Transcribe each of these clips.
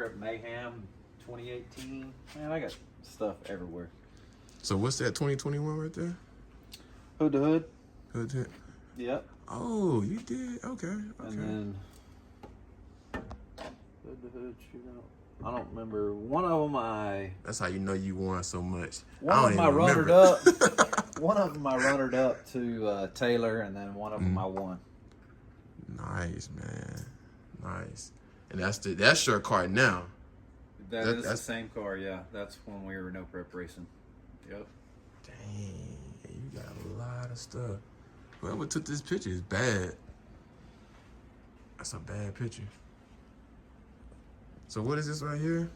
Prep Mayhem 2018. Man, I got stuff everywhere. So what's that 2021 right there? Hood to hood. Hood to hood. Yep. Oh, you did? Okay. And then hood to hood shootout. I don't remember. One of them That's how you know you won so much. One of them I runnered up. One of them I runnered up to Taylor, and then one of them I won. Nice, man. Nice. And that's your car now. That's the same car, yeah. That's when we were no prep racing. Yep. Dang, you got a lot of stuff. Whoever took this picture is bad. That's a bad picture. So what is this right here?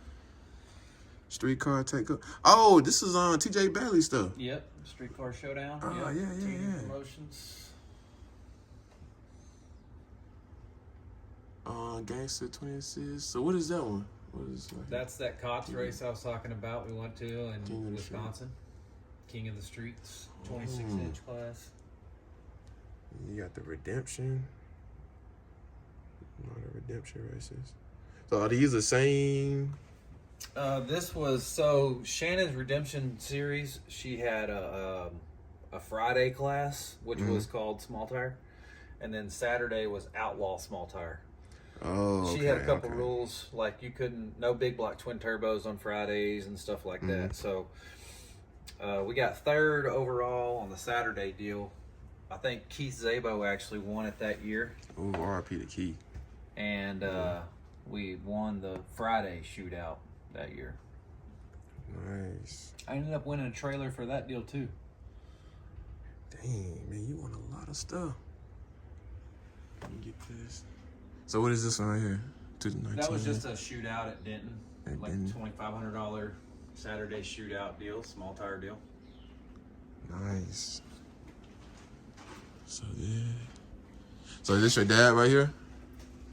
Streetcar takeover. Oh, this is on TJ Bailey stuff. Yep. Streetcar Showdown. Oh, yep. yeah. Promotions. Gangster 26. So what is that one? What is like? That's that Cox race I was talking about. We went to in King of the Wisconsin. King of the Streets, 26-inch class. You got the Redemption. No, the Redemption races. So are these the same? This was Shannon's Redemption series. She had a Friday class, which was called Small Tire, and then Saturday was Outlaw Small Tire. Oh, She had a couple rules, like you couldn't, no big block twin turbos on Fridays and stuff like that. So we got third overall on the Saturday deal. I think Keith Szabo actually won it that year. Ooh, RIP to Keith. And we won the Friday shootout that year. Nice. I ended up winning a trailer for that deal too. Dang, man, you won a lot of stuff. Let me get this. So what is this one right here? 2019? That was just a shootout at Denton. At like Denton. $2,500 Saturday shootout deal, small tire deal. Nice. So yeah. So is this your dad right here?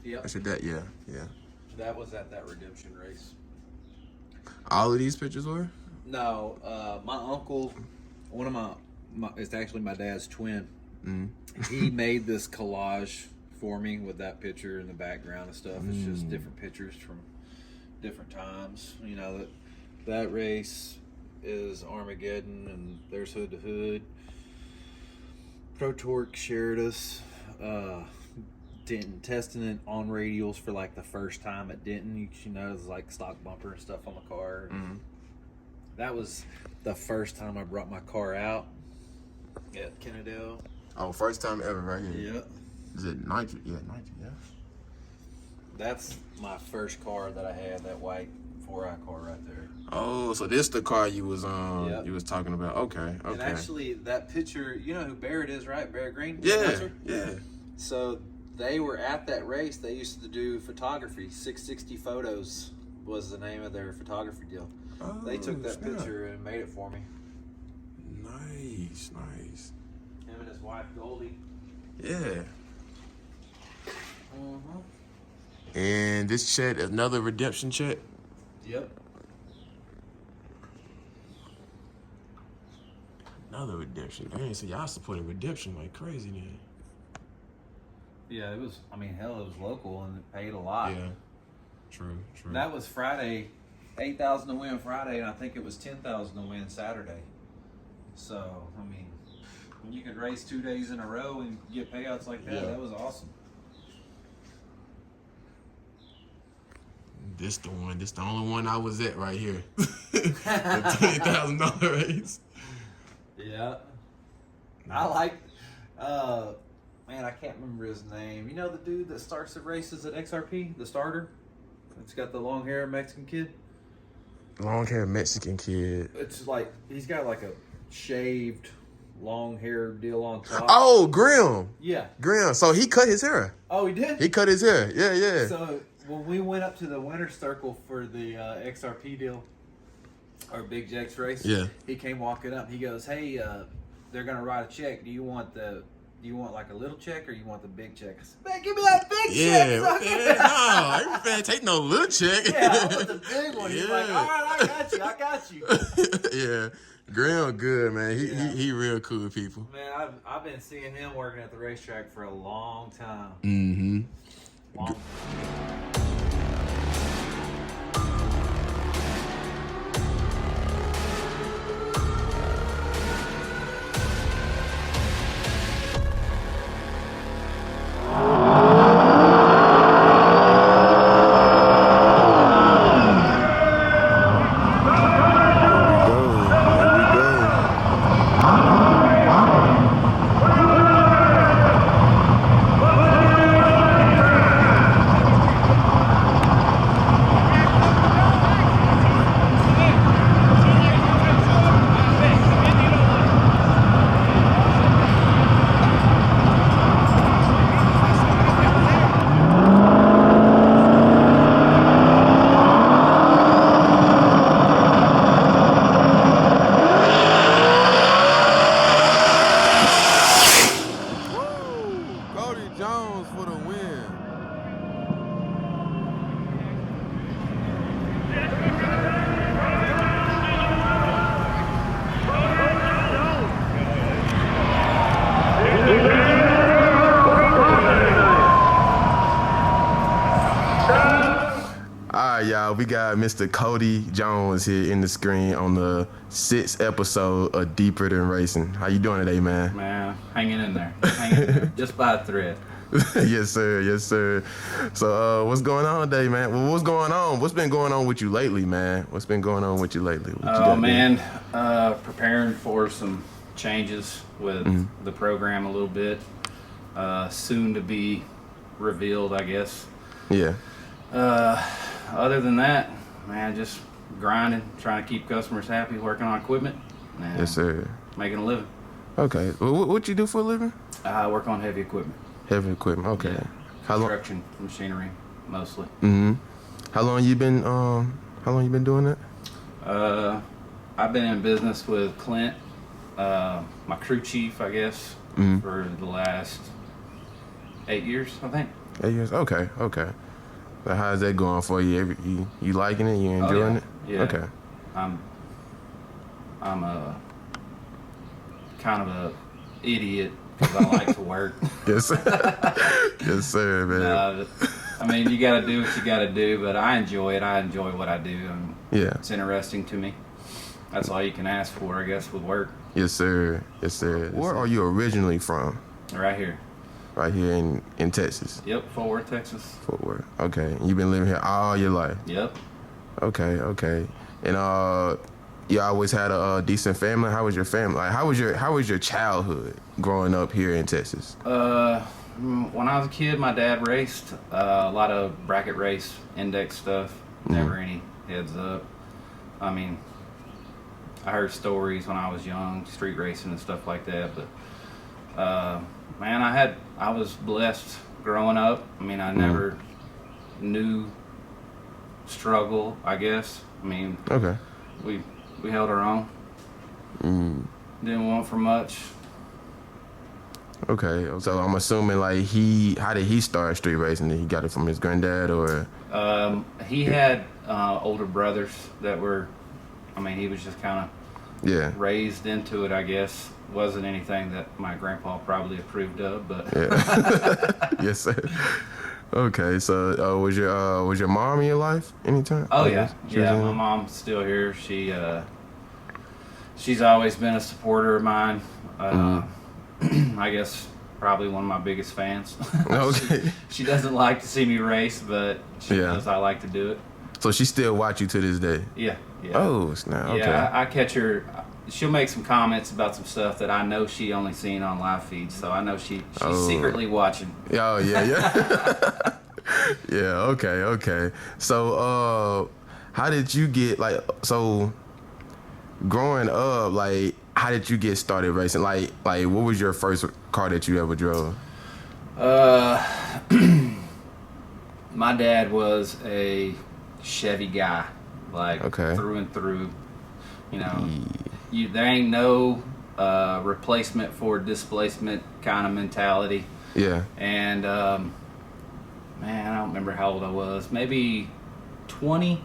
Yep. That's your dad, yeah. That was at that Redemption race. All of these pictures were? No, my uncle, one of my it's actually my dad's twin. He made this collage for me with that picture in the background and stuff. It's just different pictures from different times. You know, that race is Armageddon, and there's Hood to Hood. Pro Torque shared us. Denton testing it on radials for like the first time at Denton. You know, it's like stock bumper and stuff on the car. That was the first time I brought my car out at Kennedale. Oh, first time ever right here. Yeah. Is it nitrate? Yeah, nitrate, yeah. That's my first car that I had, that white 4i car right there. Oh, so this the car you was Yep. you was talking about. Okay. And actually, that picture, you know who Barrett is, right? Barrett Green? Yeah, yeah. So they were at that race. They used to do photography. 660 Photos was the name of their photography deal. Oh, They took that snap. picture and made it for me. Nice, nice. Him and his wife, Goldie. Yeah. And this check, another redemption check. Yep. Another redemption. Dang, so y'all supported redemption like crazy then. Yeah, it was, I mean, hell, it was local and it paid a lot. Yeah. True. That was Friday, 8,000 to win Friday, and I think it was 10,000 to win Saturday. So, I mean, when you could race 2 days in a row and get payouts like that, that was awesome. This the one. This the only one I was at right here. The $20,000 race. Yeah. I like, man, I can't remember his name. You know the dude that starts the races at XRP, the starter? It's got the long hair Mexican kid. Long hair Mexican kid. It's like, he's got like a shaved long hair deal on top. Oh, Grim. Yeah. Grim. So he cut his hair. Oh, he did? He cut his hair. Yeah. So when we went up to the winner's circle for the XRP deal, our Big Jack's race, he came walking up. He goes, "Hey, they're gonna write a check. Do you want like a little check or you want the big check?" I said, "Man, give me that big check." No, I ain't finna take no little check. Yeah, I want the big one. He's like, "All right, I got you." Yeah, Graham good, man. He real cool people. Man, I've been seeing him working at the racetrack for a long time. Mm-hmm. Long. right, y'all. We got Mr. Cody Jones here in the screen on the 6th episode of Deeper Than Racing. How you doing today, man? Man, hanging in there. Hanging in there. Just by a thread. Yes, sir. Yes, sir. So, what's going on today, man? Well, what's going on? What's been going on with you lately, man? What's been going on with you lately? Oh, man. Preparing for some changes with the program a little bit. Soon to be revealed, I guess. Yeah. Other than that, man, just grinding, trying to keep customers happy, working on equipment. And Yes, sir. making a living. Okay. Well, what you do for a living? I work on heavy equipment. Heavy equipment. Okay. Yeah. How long? Construction machinery, mostly. How long you been doing that? I've been in business with Clint, my crew chief, I guess, for the last 8 years, I think. 8 years. Okay. Okay. So how's that going for you? You liking it? You enjoying it? Yeah. Okay. I'm a kind of a idiot because I like to work. Yes, yes, sir, man. I mean, you got to do what you got to do, but I enjoy it. I enjoy what I do, and Yeah. it's interesting to me. That's all you can ask for, I guess, with work. Yes, sir. Yes, sir. Where are you originally from? Right here. Right here in Texas. Yep, Fort Worth, Texas. Fort Worth. Okay. You've been living here all your life. Yep. Okay. Okay. And you always had a decent family. How was your family? Like, how was your childhood growing up here in Texas? When I was a kid, my dad raced a lot of bracket race, index stuff. Never any heads up. I mean, I heard stories when I was young, street racing and stuff like that. But man, I was blessed growing up. I mean, I never knew struggle, I guess. I mean, Okay. we held our own. Didn't want for much. Okay. So I'm assuming like how did he start street racing? Did he got it from his granddad or? He had older brothers that were, I mean, he was just kind of raised into it, I guess. Wasn't anything that my grandpa probably approved of, but Yeah. Yes, sir. Okay, so was your mom in your life anytime? oh yeah, She was yeah. in My it? mom's still here. She's always been a supporter of mine. I guess probably one of my biggest fans. Okay. She doesn't like to see me race, but she Yeah. knows I like to do it. So she still watch you to this day? Yeah, yeah. Oh, snap. Okay. Yeah, I catch her. She'll make some comments about some stuff that I know she only seen on live feeds, so I know she's secretly watching. Oh, yeah, yeah. Yeah, okay. So, how did you get, growing up, how did you get started racing? Like, what was your first car that you ever drove? My dad was a Chevy guy, through and through. You know, there ain't no replacement for displacement kind of mentality. Yeah. And man, I don't remember how old I was. Maybe 20.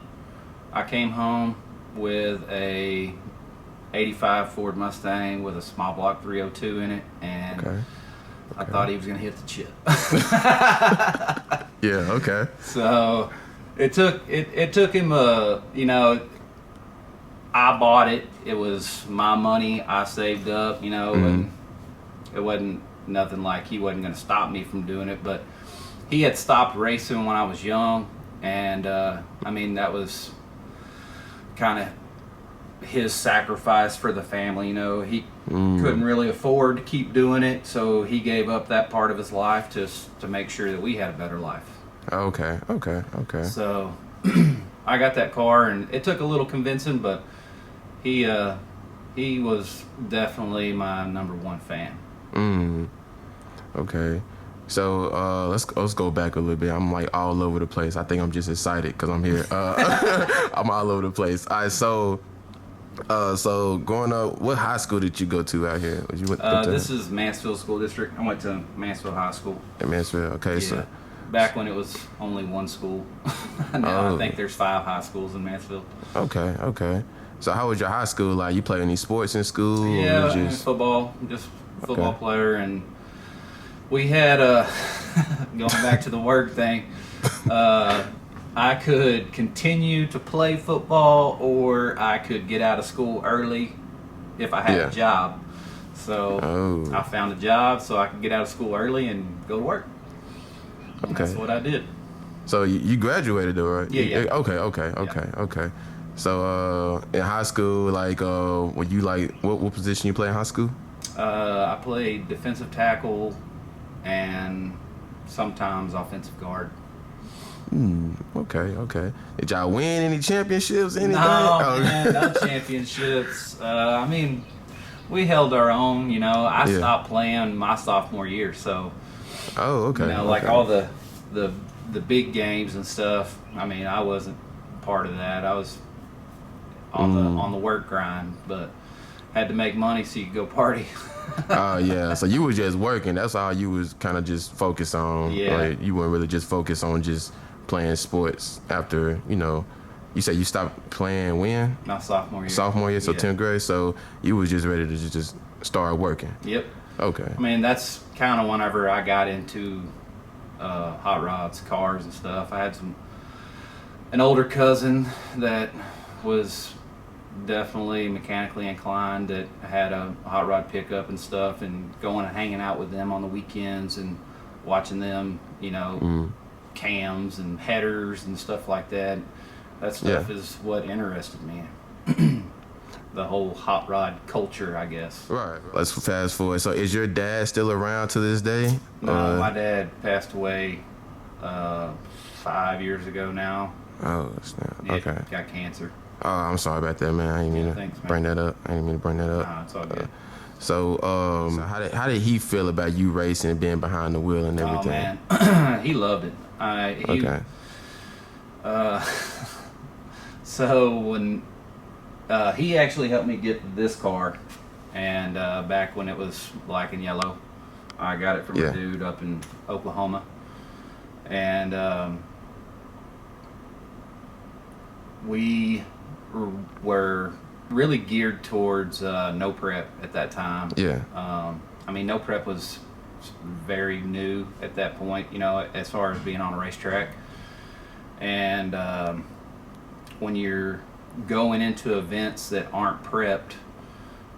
I came home with a 85 Ford Mustang with a small block 302 in it, and I thought he was gonna hit the chip. Yeah. Okay. So it took him you know, I bought it. It was my money. I saved up, you know, and it wasn't nothing like he wasn't going to stop me from doing it. But he had stopped racing when I was young, and I mean, that was kind of his sacrifice for the family. You know, he couldn't really afford to keep doing it, so he gave up that part of his life to make sure that we had a better life. Okay. So I got that car, and it took a little convincing, but he was definitely my number one fan. Okay. So let's go back a little bit. I'm like all over the place. I think I'm just excited because I'm here. I'm all over the place. All right. So growing up, what high school did you go to out here? This is Mansfield School District. I went to Mansfield High School. In Mansfield. Okay. Yeah. So back when it was only one school. Now I think there's 5 high schools in Mansfield. Okay. So how was your high school? Like, you play any sports in school? Yeah, or just football. Just football player. And we had, going back to the work thing, I could continue to play football, or I could get out of school early if I had a job. So I found a job so I could get out of school early and go to work. And that's what I did. So you graduated though, right? Yeah. Okay. So in high school, like, were you like what position you play in high school? I played defensive tackle and sometimes offensive guard. Okay. Did y'all win any championships? Anything? No, man, no championships. I mean, we held our own. You know, I stopped playing my sophomore year, so. Oh, okay. You know, like all the big games and stuff. I mean, I wasn't part of that. I was on the work grind, but had to make money so you could go party. Oh yeah, so you was just working. That's all you was kind of just focused on. Yeah. Right? You weren't really just focused on just playing sports after, you know, you said you stopped playing when? My sophomore year. Sophomore year, so 10th grade. So you was just ready to just start working. Yep. Okay. I mean, that's kind of whenever I got into hot rods, cars and stuff. I had an older cousin that was definitely mechanically inclined, that had a hot rod pickup and stuff, and going and hanging out with them on the weekends and watching them, you know, cams and headers and stuff like that. That stuff is what interested me. The whole hot rod culture, I guess. Right. Let's fast forward. So is your dad still around to this day? No, my dad passed away 5 years ago now. Oh, snap. Yeah, Okay. got cancer. Oh, I'm sorry about that, man. I didn't mean to bring that up. Nah, it's all good. So how did he feel about you racing and being behind the wheel and everything? Oh, man. He loved it. Okay. So when he actually helped me get this car, and back when it was black and yellow, I got it from a dude up in Oklahoma, and we were really geared towards no prep at that time. Yeah. I mean, no prep was very new at that point, you know, as far as being on a racetrack. And when you're going into events that aren't prepped,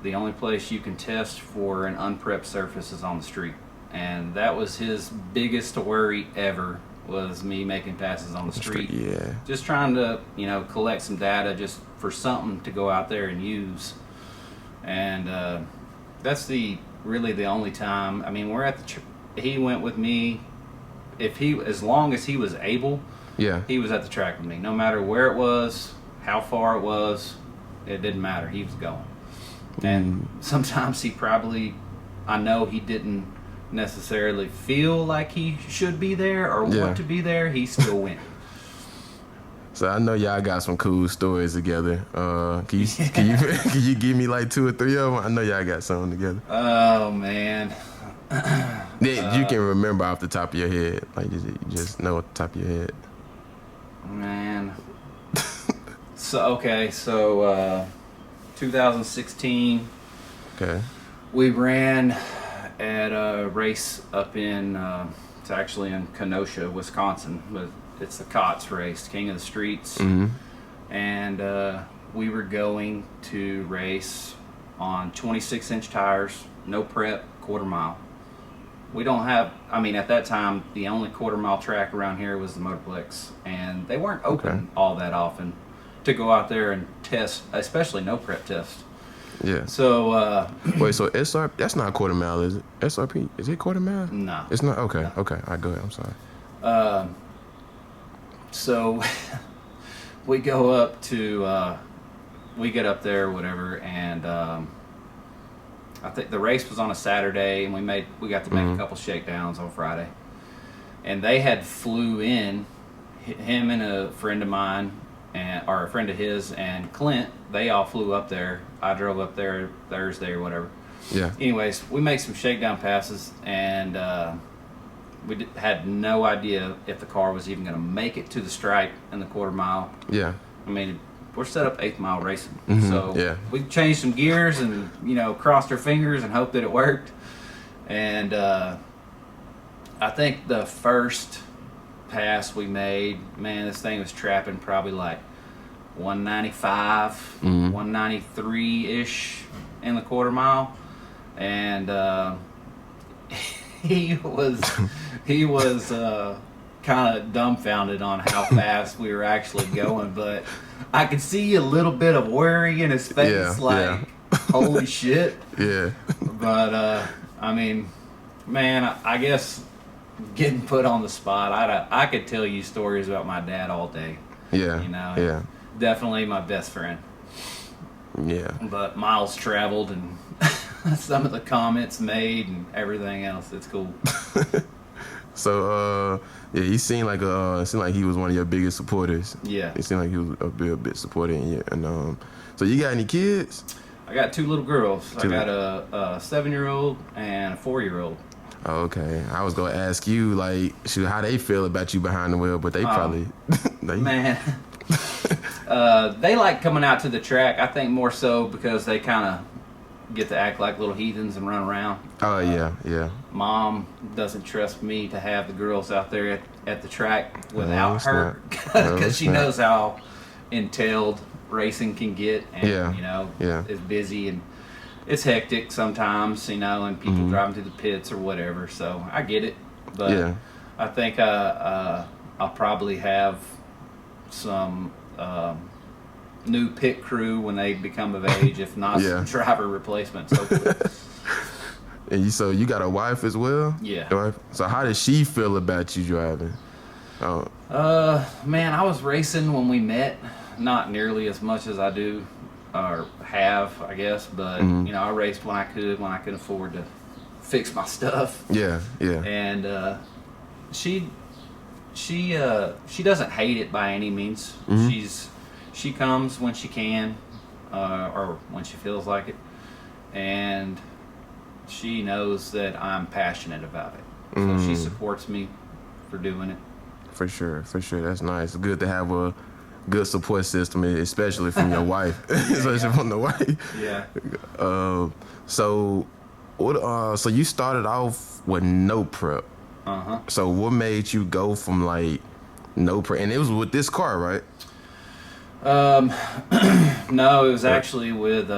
the only place you can test for an unprepped surface is on the street. And that was his biggest worry ever, was me making passes on the street. Yeah. Just trying to, you know, collect some data just for something to go out there and use. And that's really the only time. I mean, we're at he went with me. As long as he was able, he was at the track with me. No matter where it was, how far it was, it didn't matter. He was going. And sometimes I know he didn't necessarily feel like he should be there or want to be there. He still went. So I know y'all got some cool stories together. Can you give me like 2 or 3 of them? I know y'all got something together. Oh man. That you can remember off the top of your head, like you just know off the top of your head. Man. So 2016. Okay. We ran at a race up in, it's actually in Kenosha, Wisconsin. But it's the COTS race, King of the Streets. Mm-hmm. And we were going to race on 26-inch tires, no prep, quarter mile. We don't have, I mean, at that time, the only quarter mile track around here was the Motorplex. And they weren't open all that often to go out there and test, especially no prep test. Yeah. So wait, so SR, that's not a quarter mile, is it? SRP, is it quarter mile? No. It's not. Okay. No. Okay. All right, go ahead. I'm sorry. So we go up to we get up there, whatever, and I think the race was on a Saturday, and we got to make a couple shakedowns on Friday, and they had flew in, him and a friend of mine, or a friend of his, and Clint. They all flew up there. I drove up there Thursday or whatever. Yeah. Anyways, we made some shakedown passes, and we had no idea if the car was even going to make it to the stripe in the quarter mile. Yeah. I mean, we're set up 8th mile racing. So we changed some gears and, you know, crossed our fingers and hoped that it worked. And I think the first pass we made, man, this thing was trapping probably like 195, 193-ish in the quarter mile. And he was kind of dumbfounded on how fast we were actually going, but I could see a little bit of worry in his face, holy shit. Yeah. But I mean, man, I guess getting put on the spot, I could tell you stories about my dad all day. Yeah. You know. Yeah. Definitely my best friend. Yeah. But miles traveled and some of the comments made and everything else. It's cool. So yeah, he seemed like it seemed like he was one of your biggest supporters. Yeah. It seemed like he was a bit supporting you. And so you got any kids? I got 2 little girls. I got a 7-year-old and a 4-year-old. Oh, okay. I was gonna ask you like, how they feel about you behind the wheel, but they probably man. They like coming out to the track. I think more so because they kind of get to act like little heathens and run around. Oh yeah. Mom doesn't trust me to have the girls out there at the track without her, because she knows how entailed racing can get, and it's busy and it's hectic sometimes, and people driving through the pits or whatever. So I get it, but I think I'll probably have some new pit crew when they become of age, if not some driver replacements. And so you got a wife as well? Yeah. Your wife? So how does she feel about you driving? Oh. Man, I was racing when we met, not nearly as much as I do or have, I guess, but I raced when I could afford to fix my stuff. Yeah. And she doesn't hate it by any means. She comes when she can, or when she feels like it, and she knows that I'm passionate about it. So she supports me for doing it. For sure. That's nice. It's good to have a good support system, especially from your wife. Especially from the wife. Yeah. So what? So you started off with no prep. So what made you go from like no prep? And it was with this car, right? No, it was actually with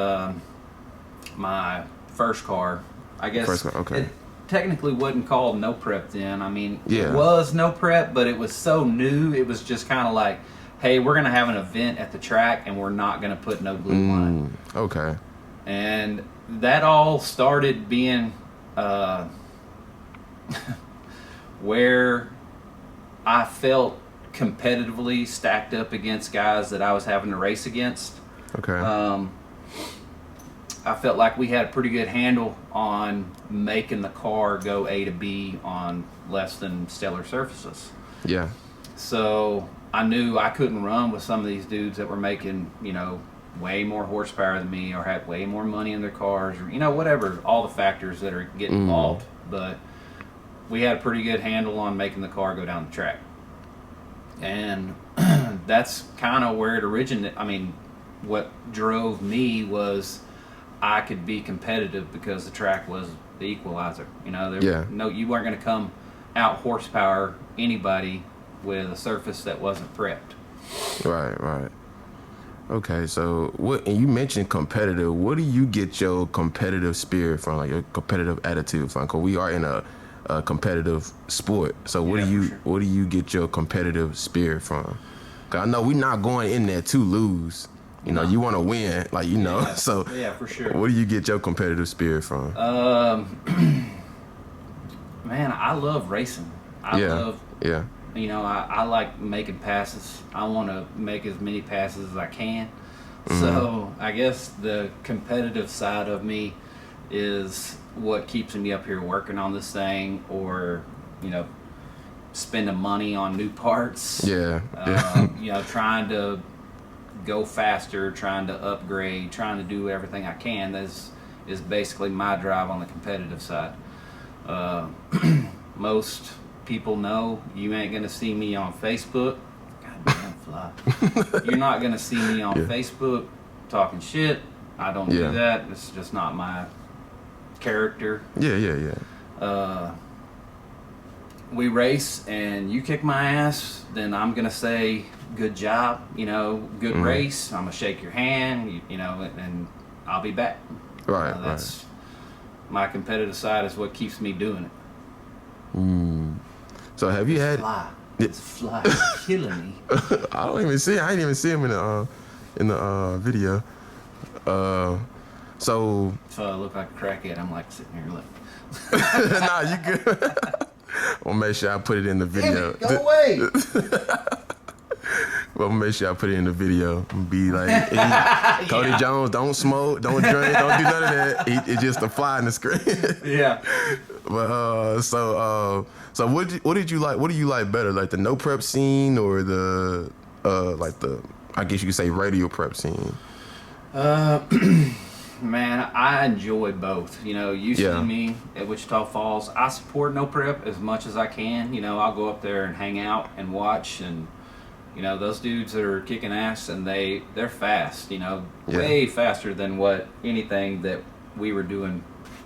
my first car. I guess first car, okay. It technically wasn't called no prep then. I mean, Yeah. It was no prep, but it was so new. It was just kind of like, hey, we're gonna have an event at the track, and we're not gonna put no glue on it. Okay. And that all started being where I felt competitively stacked up against guys that I was having to race against. Okay. I felt like we had a pretty good handle on making the car go A to B on less than stellar surfaces. Yeah. So I knew I couldn't run with some of these dudes that were making, way more horsepower than me, or had way more money in their cars, or, whatever, all the factors that are getting involved. But we had a pretty good handle on making the car go down the track. And that's kind of where it originated. I mean, what drove me was I could be competitive because the track was the equalizer. You weren't going to come out horsepower anybody with a surface that wasn't prepped. Right. Okay, so and you mentioned competitive. What do you get your competitive spirit from, like your competitive attitude from? Because we are in a competitive sport. So what do you get your competitive spirit from? Because I know we're not going in there to lose. You want to win, So yeah, for sure. What do you get your competitive spirit from? Man, I love racing. I like making passes. I want to make as many passes as I can. So I guess the competitive side of me is what keeps me up here working on this thing, or spending money on new parts. Trying to go faster, trying to upgrade, trying to do everything I can. That is basically my drive on the competitive side. Most people know you ain't gonna see me on Facebook. Goddamn fly. You're not gonna see me on Facebook talking shit. I don't do that. It's just not my character. we race and you kick my ass, then I'm gonna say good job, good race. I'm gonna shake your hand, and I'll be back. Right, that's my competitive side is what keeps me doing it. So have you had? It's fly killing me. I don't even see. I didn't even see him in the video. So I look like a crackhead. I'm like sitting here like. Nah, you good. I'll make sure I put it in the video. Damn it, go away. Well, make sure I put it in the video and be like, hey, Cody Jones, don't smoke, don't drink, don't do none of that. It's just a fly in the screen. Yeah. But so what did you like? What do you like better, like the no prep scene or the like the, I guess you could say, radio prep scene? Man, I enjoy both. You see me at Wichita Falls. I support no prep as much as I can. I'll go up there and hang out and watch, and those dudes are kicking ass, and they're fast. Way faster than what anything that we were doing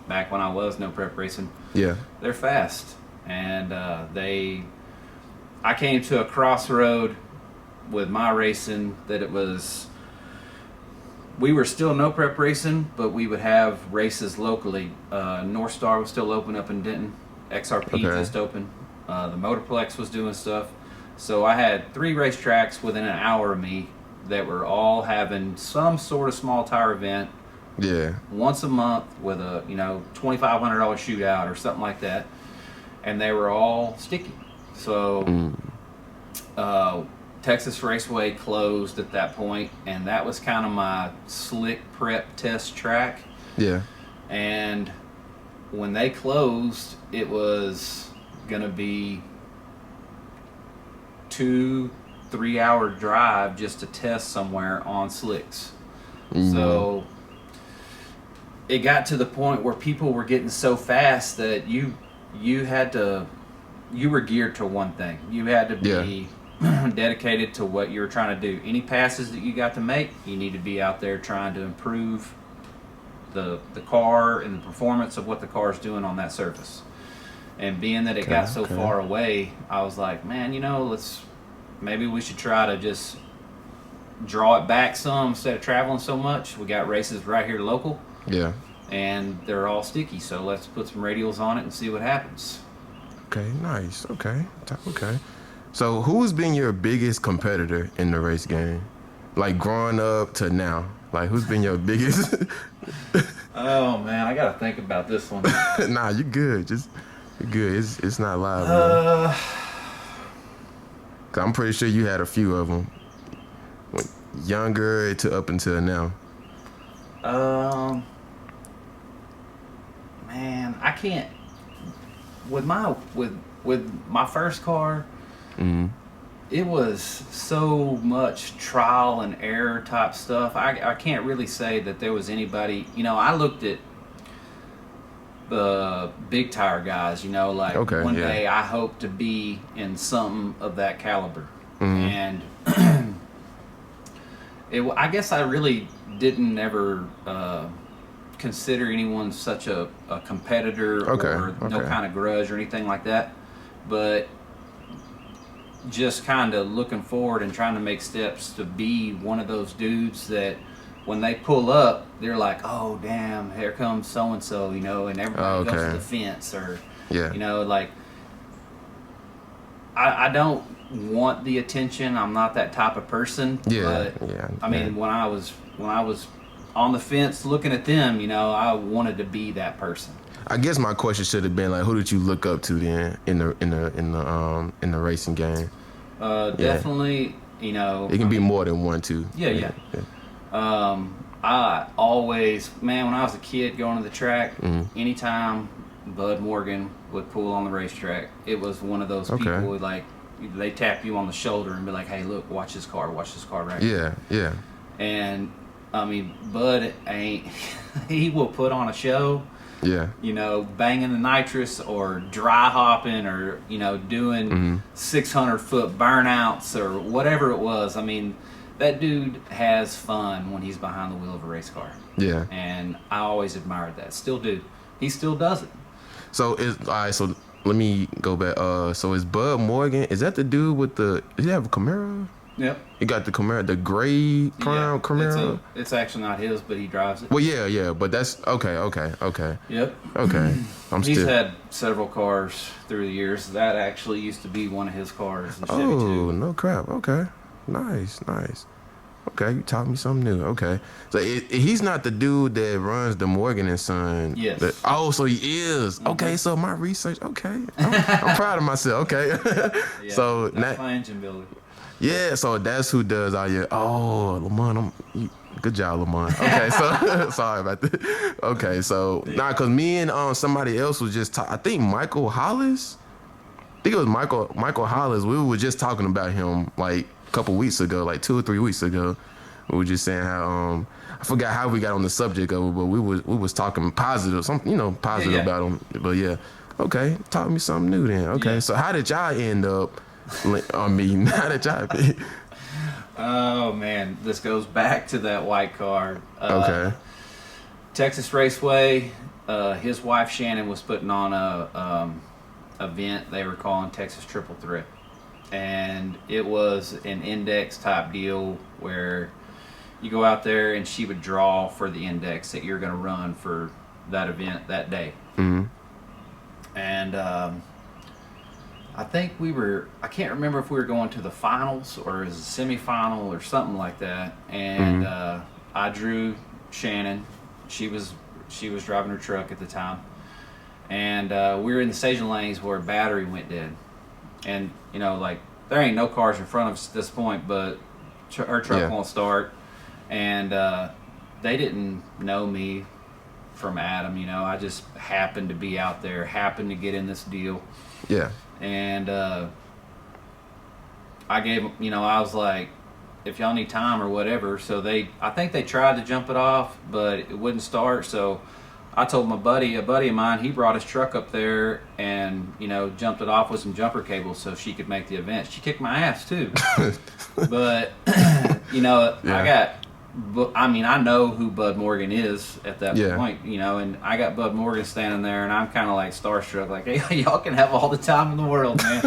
back when I was no prep racing. Yeah, they're fast, and I came to a crossroad with my racing that it was. We were still no prep racing, but we would have races locally. North Star was still open up in Denton. XRP just opened. The Motorplex was doing stuff. So I had 3 racetracks within an hour of me that were all having some sort of small tire event. Yeah. Once a month with a $2,500 shootout or something like that, and they were all sticky. So. Texas Raceway closed at that point, and that was kind of my slick prep test track. Yeah. And when they closed, it was gonna be 2-3 hour drive just to test somewhere on slicks. So it got to the point where people were getting so fast that you were geared to one thing. You had to be dedicated to what you were trying to do. Any passes that you got to make, you need to be out there trying to improve the car and the performance of what the car is doing on that surface. And being that it got so far away, I was like, man, maybe we should try to just draw it back some instead of traveling so much. We got races right here local. Yeah. And they're all sticky, so let's put some radials on it and see what happens. Okay, nice. Okay. So who's been your biggest competitor in the race game? Like growing up to now? Like who's been your biggest? Oh man, I gotta think about this one. Nah, you good. You're good. It's not live. Man. Cause I'm pretty sure you had a few of them. Younger to up until now. Man, I can't. With my first car. It was so much trial and error type stuff. I can't really say that there was anybody. I looked at the big tire guys. One day I hope to be in something of that caliber. And I guess I really didn't ever consider anyone such a competitor or no kind of grudge or anything like that. But just kind of looking forward and trying to make steps to be one of those dudes that when they pull up, they're like, oh, damn, here comes so-and-so, and everybody goes to the fence or, I don't want the attention. I'm not that type of person. But I mean, when I was on the fence looking at them, I wanted to be that person. I guess my question should have been like, who did you look up to then in the racing game? Definitely, it can be more than one too. Yeah. I always, man, when I was a kid going to the track, anytime Bud Morgan would pull on the racetrack, it was one of those people who, like, they tap you on the shoulder and be like, hey, look, watch this car right here. Yeah. And I mean, Bud he will put on a show. Yeah. Banging the nitrous or dry hopping or, doing 600-foot burnouts or whatever it was. I mean, that dude has fun when he's behind the wheel of a race car. Yeah. And I always admired that. Still do. He still does it. So, all right, so let me go back. So is Bud Morgan? Is that the dude with the? Does he have a Camaro? Yep. He got the Camaro, the gray crown Camaro. It's actually not his, but he drives it. Well, yeah, but that's okay. Yep. Okay. He's had several cars through the years. That actually used to be one of his cars. The Chevy Oh, 2. no crap. Okay. Nice. Okay, you taught me something new. Okay. So he's not the dude that runs the Morgan and Son. Yes. So he is. Mm-hmm. Okay, so my research, okay. I'm proud of myself. Okay. Yeah, so that's my engine builder. Yeah, so that's who does all your. Oh, Lamont, good job, Lamont. Okay, so sorry about that. Okay, so cause me and somebody else was just. I think Michael Hollis. I think it was Michael Hollis. We were just talking about him like a couple weeks ago, like 2 or 3 weeks ago. We were just saying how I forgot how we got on the subject of it, but we was talking positive, something positive about him. But yeah, okay, taught me something new then. Okay, so how did y'all end up? How did y'all? Oh man, this goes back to that white car. Okay. Texas Raceway. His wife Shannon was putting on a event they were calling Texas Triple Threat, and it was an index type deal where you go out there and she would draw for the index that you're going to run for that event that day. Mm-hmm. And I think I can't remember if we were going to the finals or as a semifinal or something like that. And I drew Shannon. She was driving her truck at the time. And we were in the staging lanes where battery went dead. And, there ain't no cars in front of us at this point, but her truck won't start. And they didn't know me from Adam, I just happened to be out there, happened to get in this deal. Yeah. And I gave them, I was like, if y'all need time or whatever. So I think they tried to jump it off, but it wouldn't start. So I told a buddy of mine, he brought his truck up there and, jumped it off with some jumper cables so she could make the event. She kicked my ass too. But, I know who Bud Morgan is at that point, and I got Bud Morgan standing there, and I'm kind of like starstruck, like, hey, y'all can have all the time in the world, man,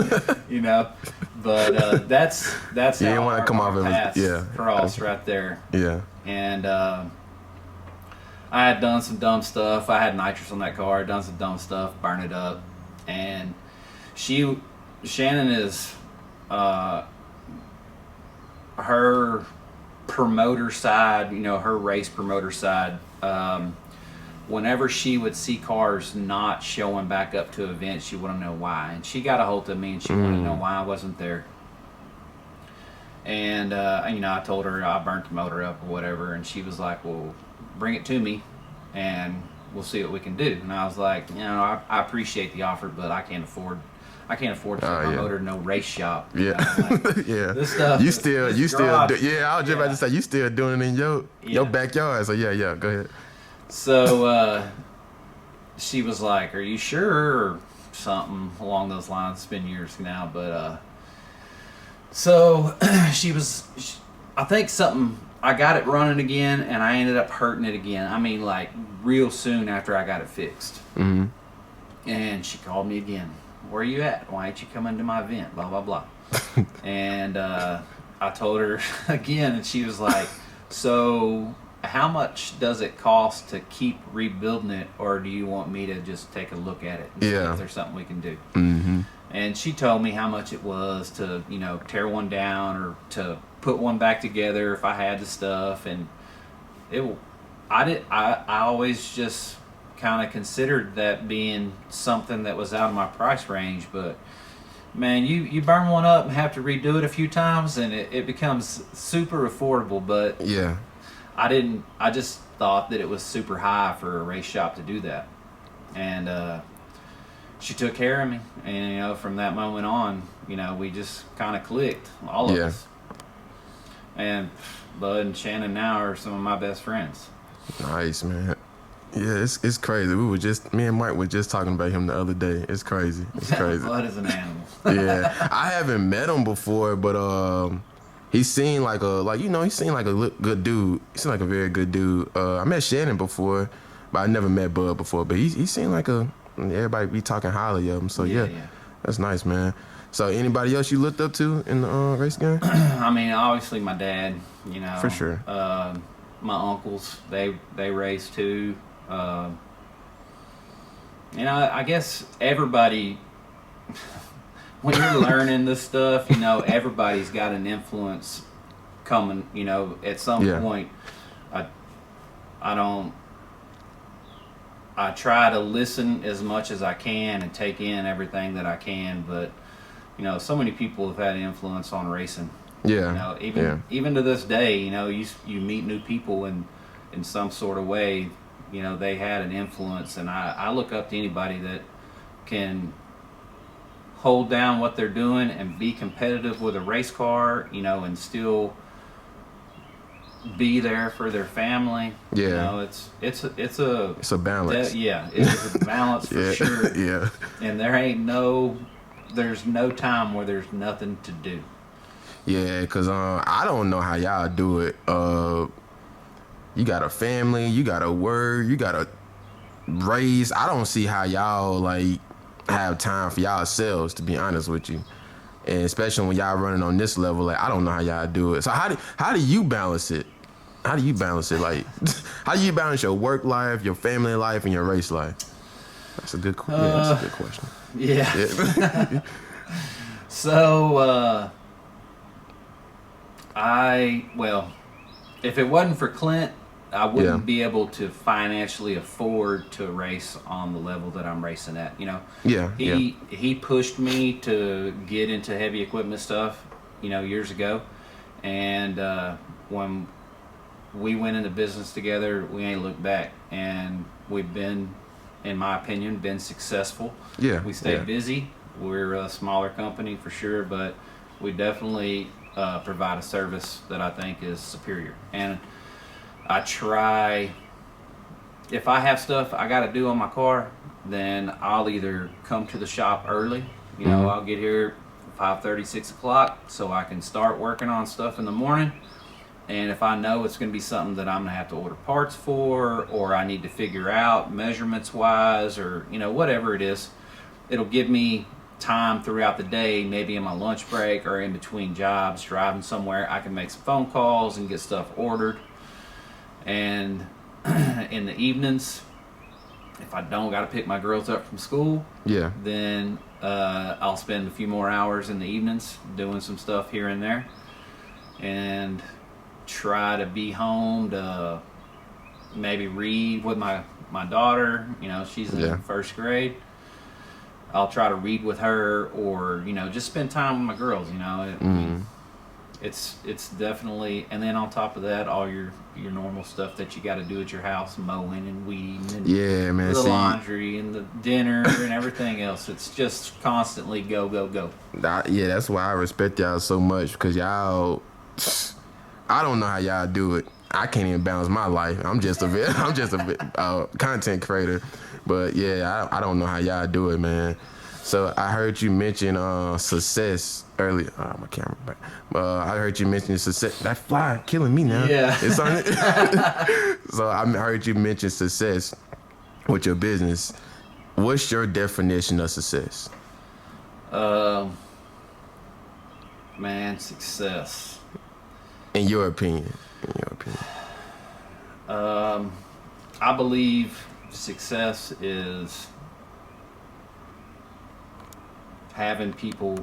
But that's how you didn't want to come off of cross right there. Yeah. And I had done some dumb stuff. I had nitrous on that car, done some dumb stuff, burn it up, and Shannon is her promoter side, her race promoter side, whenever she would see cars not showing back up to events, she wanted to know why. And she got a hold of me and she wanted to know why I wasn't there. And, I told her I burnt the motor up or whatever. And she was like, well, bring it to me and we'll see what we can do. And I was like, I appreciate the offer, but I can't afford to take my motor to no race shop. Yeah. Yeah. This stuff. I was just about to say, you still doing it in your backyard. So yeah, go ahead. So she was like, are you sure? Or something along those lines. It's been years now. But so I think I got it running again and I ended up hurting it again. I mean, like real soon after I got it fixed. Mm-hmm. And she called me again. Where are you at? Why ain't you coming to my event? Blah, blah, blah. And I told her again, and she was like, so how much does it cost to keep rebuilding it, or do you want me to just take a look at it and see if there's something we can do? Mm-hmm. And she told me how much it was to, tear one down or to put one back together if I had the stuff. And I always just kind of considered that being something that was out of my price range, but man, you burn one up and have to redo it a few times and it becomes super affordable. But yeah, I just thought that it was super high for a race shop to do that. And she took care of me, and from that moment on, we just kind of clicked, all of us. And Bud and Shannon now are some of my best friends. Nice, man. Yeah, it's crazy. Me and Mike were just talking about him the other day. It's crazy. Bud is an animal. Yeah, I haven't met him before, but he seemed like he seemed like a good dude. He seemed like a very good dude. I met Shannon before, but I never met Bud before. But he seemed like a everybody be talking highly of him. So yeah, that's nice, man. So anybody else you looked up to in the race game? I mean, obviously my dad, you know. For sure. My uncles, they race too. You know, I guess everybody, when you're learning this stuff, you know, everybody's got an influence coming, you know, at some point. I try to listen as much as I can and take in everything that I can, but, you know, so many people have had influence on racing. Yeah. You know, even to this day, you know, you meet new people in some sort of way, you know, they had an influence, and I look up to anybody that can hold down what they're doing and be competitive with a race car, you know, and still be there for their family. Yeah. You know, it's a balance. It's a balance for sure. Yeah. And there's no time where there's nothing to do. Yeah, because I don't know how y'all do it. You got a family, you got to work, you got to raise. I don't see how y'all, like, have time for y'all selves, to be honest with you. And especially when y'all running on this level, like, I don't know how y'all do it. So how do you balance it? How do you balance it? Like, how do you balance your work life, your family life, and your race life? That's a good question. Yeah. So, if it wasn't for Clint, I wouldn't be able to financially afford to race on the level that I'm racing at. You know, he pushed me to get into heavy equipment stuff, you know, years ago, and when we went into business together, we ain't looked back, and we've been, in my opinion, been successful. Yeah, we stay busy. We're a smaller company for sure, but we definitely provide a service that I think is superior. And I try, if I have stuff I got to do on my car, then I'll either come to the shop early. You know, I'll get here 5:30, 6 o'clock, so I can start working on stuff in the morning. And if I know it's going to be something that I'm going to have to order parts for, or I need to figure out measurements wise, or, you know, whatever it is, it'll give me time throughout the day, maybe in my lunch break or in between jobs, driving somewhere. I can make some phone calls and get stuff ordered. And in the evenings, if I don't got to pick my girls up from school, then I'll spend a few more hours in the evenings doing some stuff here and there, and try to be home to maybe read with my daughter. You know, she's in first grade. I'll try to read with her, or, you know, just spend time with my girls. You know, it's definitely, and then on top of that, all your normal stuff that you got to do at your house, mowing and weeding and the laundry and the dinner and everything else. It's just constantly go. That's why I respect y'all so much, because y'all, I don't know how y'all do it. I can't even balance my life. I'm just a content creator, but I don't know how y'all do it, man. So I heard you mention success earlier. Oh, my camera back. I heard you mention success. That fly killing me now. Yeah. It's on it. So I heard you mention success with your business. What's your definition of success? Success. In your opinion. I believe success is having people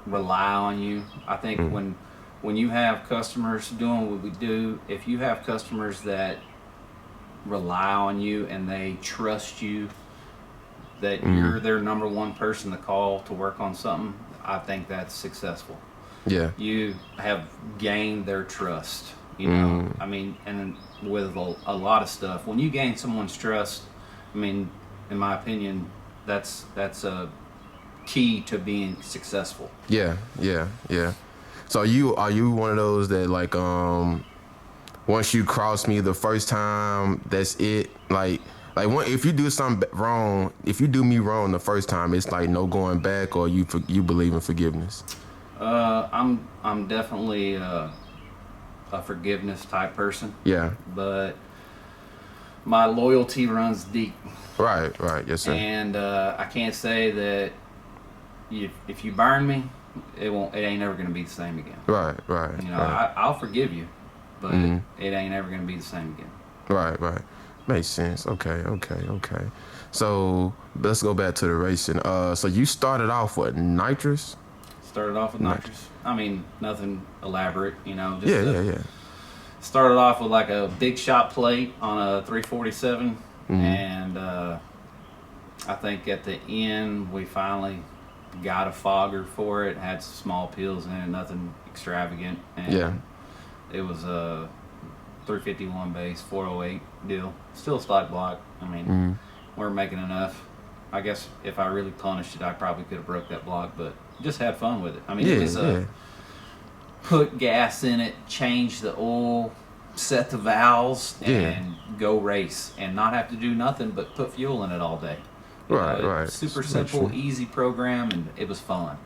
rely on you. I think when you have customers doing what we do, if you have customers that rely on you and they trust you, that you're their number one person to call to work on something, I think that's successful. Yeah. You have gained their trust, you know. I mean, and with a lot of stuff, when you gain someone's trust, I mean, in my opinion, that's a key to being successful. Yeah. So are you one of those that, like, once you cross me the first time, that's it? Like if you do something wrong, if you do me wrong the first time, it's like no going back, or you believe in forgiveness? I'm definitely a forgiveness type person. Yeah. But my loyalty runs deep. Right, yes, sir. And I can't say that if you burn me, it ain't never gonna be the same again. Right. You know, I'll forgive you, but it ain't ever gonna be the same again. Right. Makes sense. Okay. So let's go back to the racing. So you started off with nitrous? Started off with nitrous. I mean, nothing elaborate, you know. Just Yeah. Started off with like a big shot plate on a 347, and I think at the end we finally got a fogger for it. Had some small peels in it, nothing extravagant. And it was a 351 base, 408 deal. Still a slide block. I mean, we're making enough. I guess if I really punished it, I probably could have broke that block, but just had fun with it. I mean, it was put gas in it, change the oil, set the valves, and go race, and not have to do nothing but put fuel in it all day. Right. Super simple, easy program, and it was fun.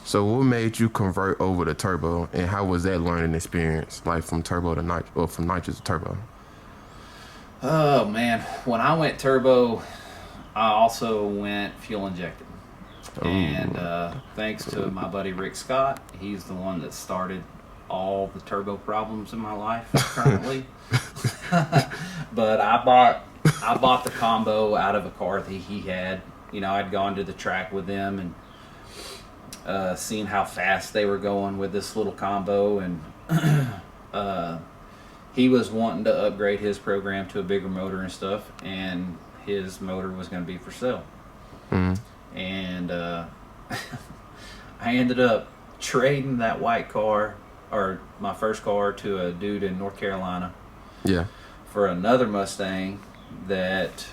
So what made you convert over to turbo, and how was that learning experience, like from turbo to nitrous, or from nitrous to turbo? Oh man, when I went turbo, I also went fuel injected. Ooh. And thanks to my buddy Rick Scott, he's the one that started all the turbo problems in my life currently. But I bought the combo out of a car that he had. You know, I'd gone to the track with them and seen how fast they were going with this little combo, and he was wanting to upgrade his program to a bigger motor and stuff, and his motor was going to be for sale. And I ended up trading that white car, or my first car, to a dude in North Carolina. Yeah. For another Mustang that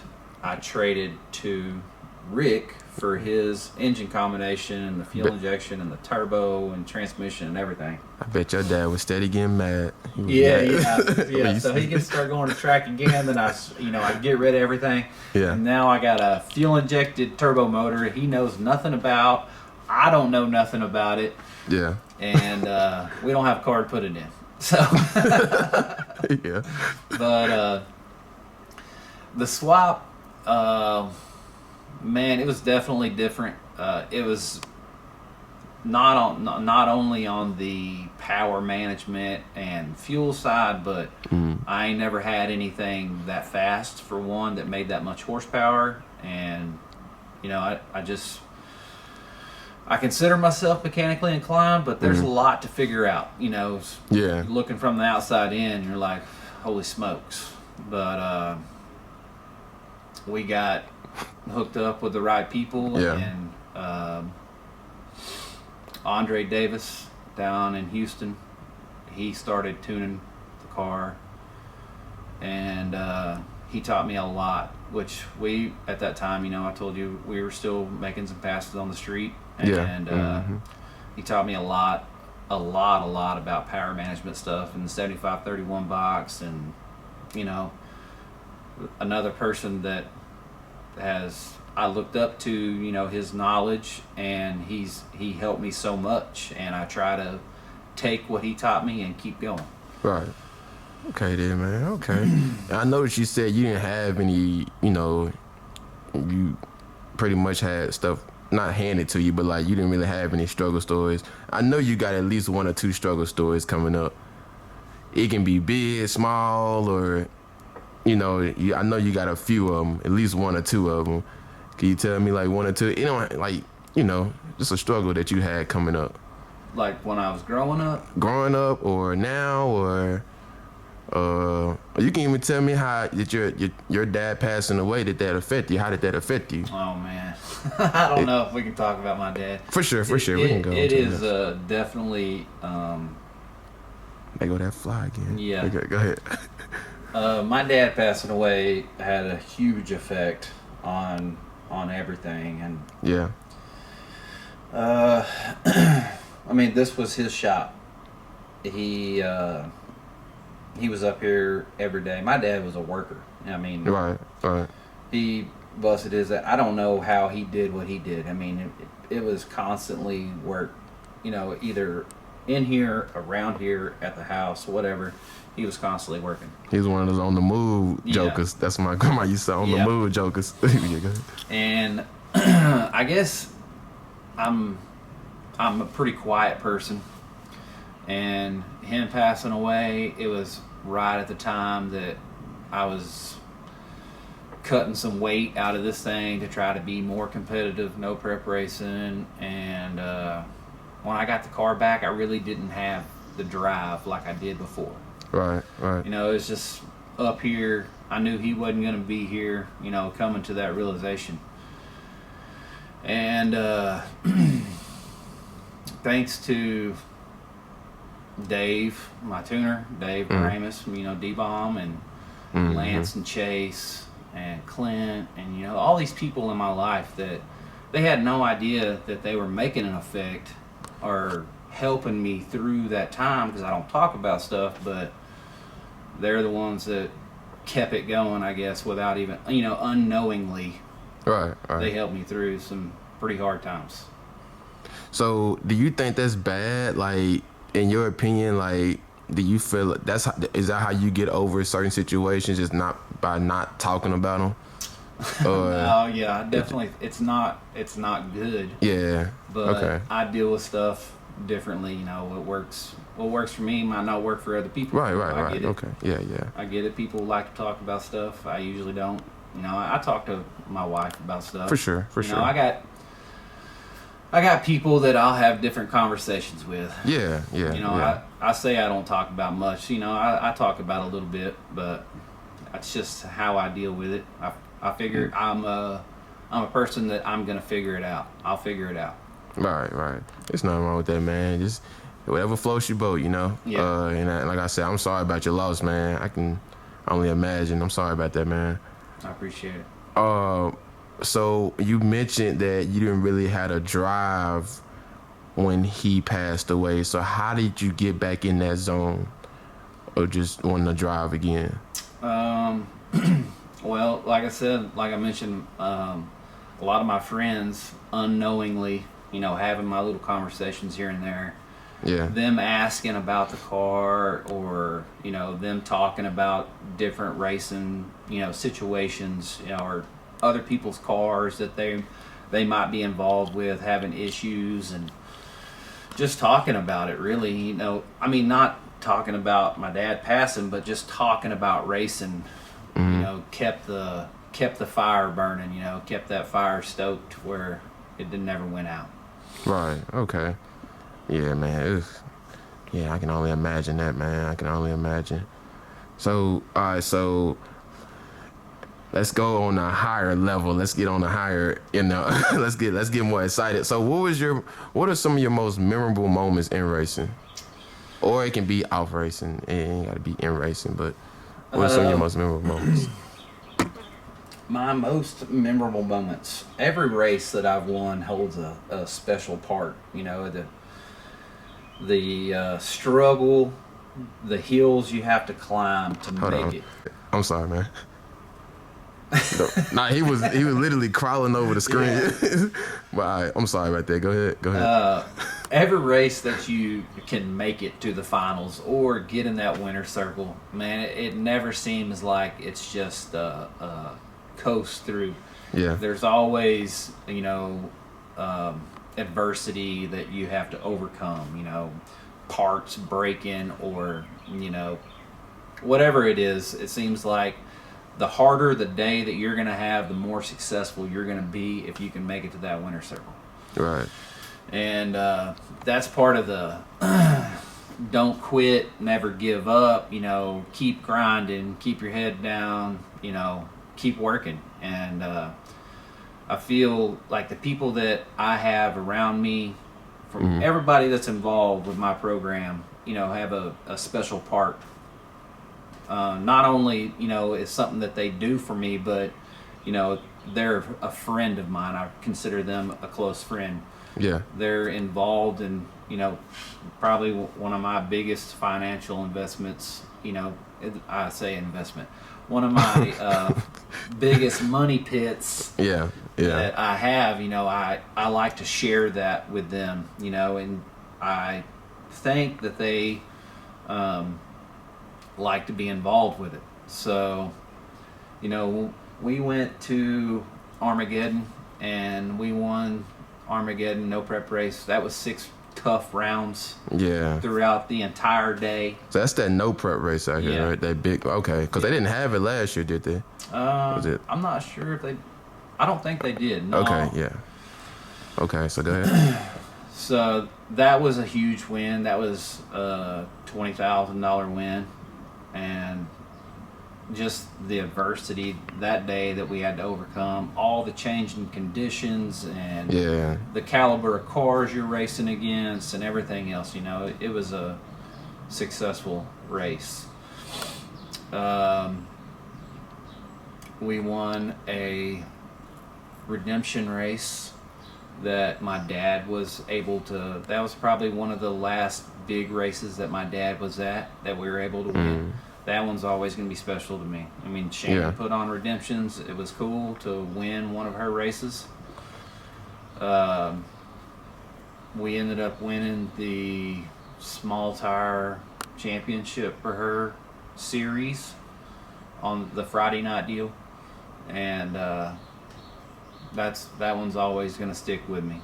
I traded to Rick for his engine combination and the fuel injection and the turbo and transmission and everything. I bet your dad was steady getting mad. Yeah. So he can start going to track again. Then I get rid of everything. Yeah. And now I got a fuel injected turbo motor. He knows nothing about. I don't know nothing about it. Yeah. And we don't have a car to put it in. So. Yeah. But the swap. Man, it was definitely different. It was not only on the power management and fuel side, but I ain't never had anything that fast, for one, that made that much horsepower. And you know, I consider myself mechanically inclined, but there's a lot to figure out. You know, looking from the outside in, you're like, holy smokes. But we got hooked up with the right people, and Andre Davis down in Houston, he started tuning the car, and he taught me a lot, which we, at that time, you know, I told you we were still making some passes on the street, and he taught me a lot about power management stuff and the 7531 box. And you know, another person that I looked up to, you know, his knowledge, and he helped me so much, and I try to take what he taught me and keep going. Right. Okay then, man. Okay. I noticed you said you didn't have any, you know, you pretty much had stuff not handed to you, but like you didn't really have any struggle stories. I know you got at least 1 or 2 struggle stories coming up. It can be big, small, or you know, I know you got a few of them, at least 1 or 2 of them. Can you tell me like 1 or 2? You know, like, you know, just a struggle that you had coming up. Like when I was growing up? Growing up, or now, or you can even tell me how did your dad passing away, did that affect you? How did that affect you? Oh man, I don't know if we can talk about my dad. For sure, we can go. It is definitely. There go that fly again. Yeah. Okay, go ahead. My dad passing away had a huge effect on everything, and yeah. I mean, this was his shop. He was up here every day. My dad was a worker. I mean, right. He busted his. I don't know how he did what he did. I mean, it was constantly work. You know, either in here, around here, at the house, whatever. He was constantly working. He's one of those on the move jokers. That's what my grandma used to say, on the move jokers. Yeah, go ahead. And I guess I'm a pretty quiet person. And him passing away, it was right at the time that I was cutting some weight out of this thing to try to be more competitive, no prep racing. And when I got the car back, I really didn't have the drive like I did before. Right. You know, it was just up here. I knew he wasn't going to be here, you know, coming to that realization. And thanks to Dave, my tuner, Dave Ramus, you know, D-Bomb, and Lance and Chase and Clint, and, you know, all these people in my life that they had no idea that they were making an effect or helping me through that time, because I don't talk about stuff, but they're the ones that kept it going, I guess, without even, you know, unknowingly. Right. They helped me through some pretty hard times. So, do you think that's bad? Like, in your opinion, like, do you feel is that how you get over certain situations, just not by not talking about them? Oh yeah, definitely. It's not good. Yeah. But I deal with stuff differently. You know, what works for me might not work for other people. Right. I get it. Okay. Yeah. I get it. People like to talk about stuff. I usually don't. You know, I talk to my wife about stuff. For sure. You know, I got people that I'll have different conversations with. Yeah. You know, I say I don't talk about much. You know, I talk about a little bit, but that's just how I deal with it. I figure I'm a person that I'm gonna figure it out. I'll figure it out. Right. There's nothing wrong with that, man. Just whatever floats your boat, you know. Yeah. And like I said, I'm sorry about your loss, man. I can only imagine. I'm sorry about that, man. I appreciate it. So you mentioned that you didn't really have a drive when he passed away. So how did you get back in that zone, or just wanting to drive again? Well, like I said, like I mentioned, a lot of my friends unknowingly, you know, having my little conversations here and there. Yeah. Them asking about the car, or, you know, them talking about different racing, you know, situations, you know, or other people's cars that they might be involved with, having issues, and just talking about it, really. You know, I mean, not talking about my dad passing, but just talking about racing. You know, kept the fire burning, you know, kept that fire stoked where it never went out. Right. Okay. Yeah, man. I can only imagine that, man. I can only imagine. So, all right. So, let's go on a higher level. Let's get on a higher, you know. let's get more excited. So, what are some of your most memorable moments in racing? Or it can be off racing. It ain't got to be in racing, but what are some of your most memorable moments? My most memorable moments. Every race that I've won holds a special part. You know, the struggle, the hills you have to climb to make it. I'm sorry, man. Nah, he was literally crawling over the screen. Yeah. But I'm sorry about that. Go ahead. Every race that you can make it to the finals or get in that winner's circle, man, it never seems like it's just coast through. Yeah. There's always, you know, adversity that you have to overcome, you know, parts breaking, or, you know, whatever it is. It seems like the harder the day that you're going to have, the more successful you're going to be if you can make it to that winner's circle. Right. And that's part of the don't quit, never give up, you know, keep grinding, keep your head down, you know, keep working. And I feel like the people that I have around me, from everybody that's involved with my program, you know, have a special part. Not only, you know, it's something that they do for me, but, you know, they're a friend of mine. I consider them a close friend. Yeah. They're involved in, you know, probably one of my biggest financial investments, you know, I say investment. One of my biggest money pits that I have, you know, I like to share that with them, you know, and I think that they like to be involved with it. So, you know, we went to Armageddon and we won Armageddon no prep race. That was 6 tough rounds. Yeah. Throughout the entire day. So that's that no prep race out here, Yeah. right? That big. Okay, because they didn't have it last year, did they? Was it? I'm not sure if they. I don't think they did. No. Okay. Yeah. Okay. So go ahead. So that was a huge win. That was a $20,000 win, and just the adversity that day that we had to overcome, all the changing conditions and Yeah. the caliber of cars you're racing against and everything else. You know, it was a successful race. We won a redemption race that my dad was able to. That was probably one of the last big races that my dad was at that we were able to win. That one's always going to be special to me. I mean, Shannon put on redemptions. It was cool to win one of her races. We ended up winning the small tire championship for her series on the Friday night deal, and that one's always going to stick with me.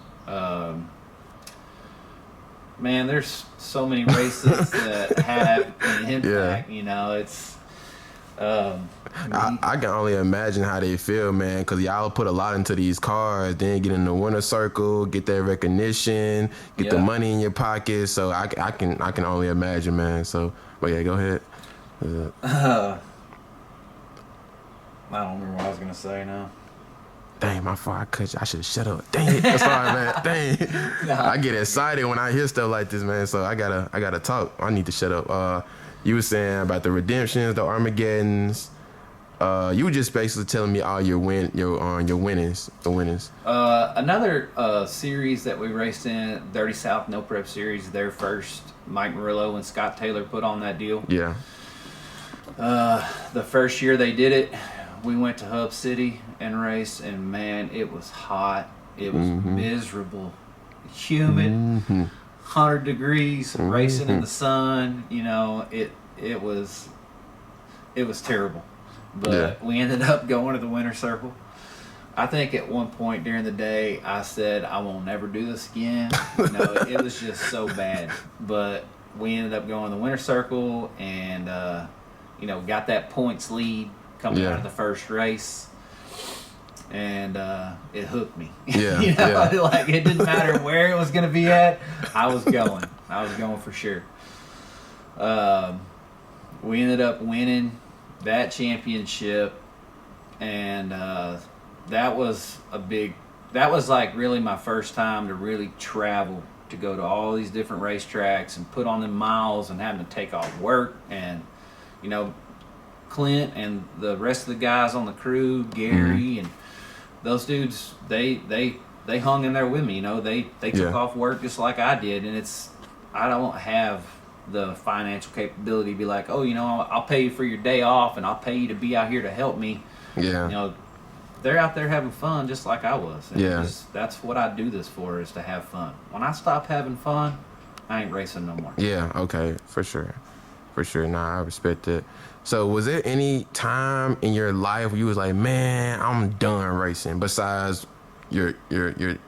Man, there's so many races that have an impact. You know, it's. I can only imagine how they feel, man, because y'all put a lot into these cars, then get in the winner circle, get that recognition, get the money in your pocket. So I can only imagine, man. So, but yeah, go ahead. I don't remember what I was gonna say now. Dang, my fault. I cut you. I should shut up. Dang it. That's sorry, man. Dang. I get excited when I hear stuff like this, man. So I gotta talk. I need to shut up. You were saying about the redemptions, the Armageddons. You were just basically telling me all your winnings, the winnings. Another series that we raced in, Dirty South No Prep Series, their first. Mike Murillo and Scott Taylor put on that deal. Yeah. The first year they did it, we went to Hub City and raced, and man, it was hot. It was miserable, humid, 100 degrees, racing in the sun. You know, it was terrible. But we ended up going to the winter circle. I think at one point during the day, I said, I won't never do this again. You know, it was just so bad. But we ended up going to the winter circle and, you know, got that points lead coming out of the first race. And it hooked me. Yeah, you know, like it didn't matter where it was going to be at. I was going for sure. We ended up winning that championship, and that was like really my first time to really travel, to go to all these different racetracks and put on them miles and having to take off work. And you know, Clint and the rest of the guys on the crew, Gary and those dudes, they hung in there with me. You know, they took off work just like I did, and I don't have the financial capability to be like, oh, you know, I'll pay you for your day off and I'll pay you to be out here to help me. Yeah. You know, they're out there having fun just like I was. And that's what I do this for, is to have fun. When I stop having fun, I ain't racing no more. Yeah, okay, for sure. Nah, I respect it. So was there any time in your life where you was like, man, I'm done racing, besides your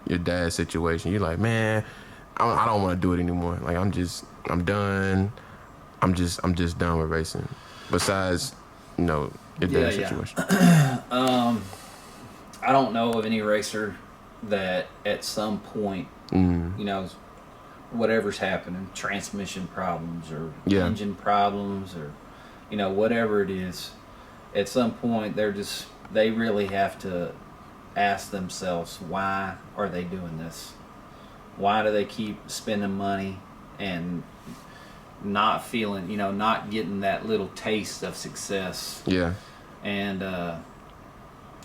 dad's situation? You're like, man, I don't want to do it anymore. Like I'm done. I'm just done with racing. Besides, you know, your dad's situation. I don't know of any racer that at some point, you know, whatever's happening, transmission problems or engine problems or, you know, whatever it is, at some point they really have to ask themselves, why are they doing this? Why do they keep spending money and not feeling, you know, not getting that little taste of success? Yeah. And I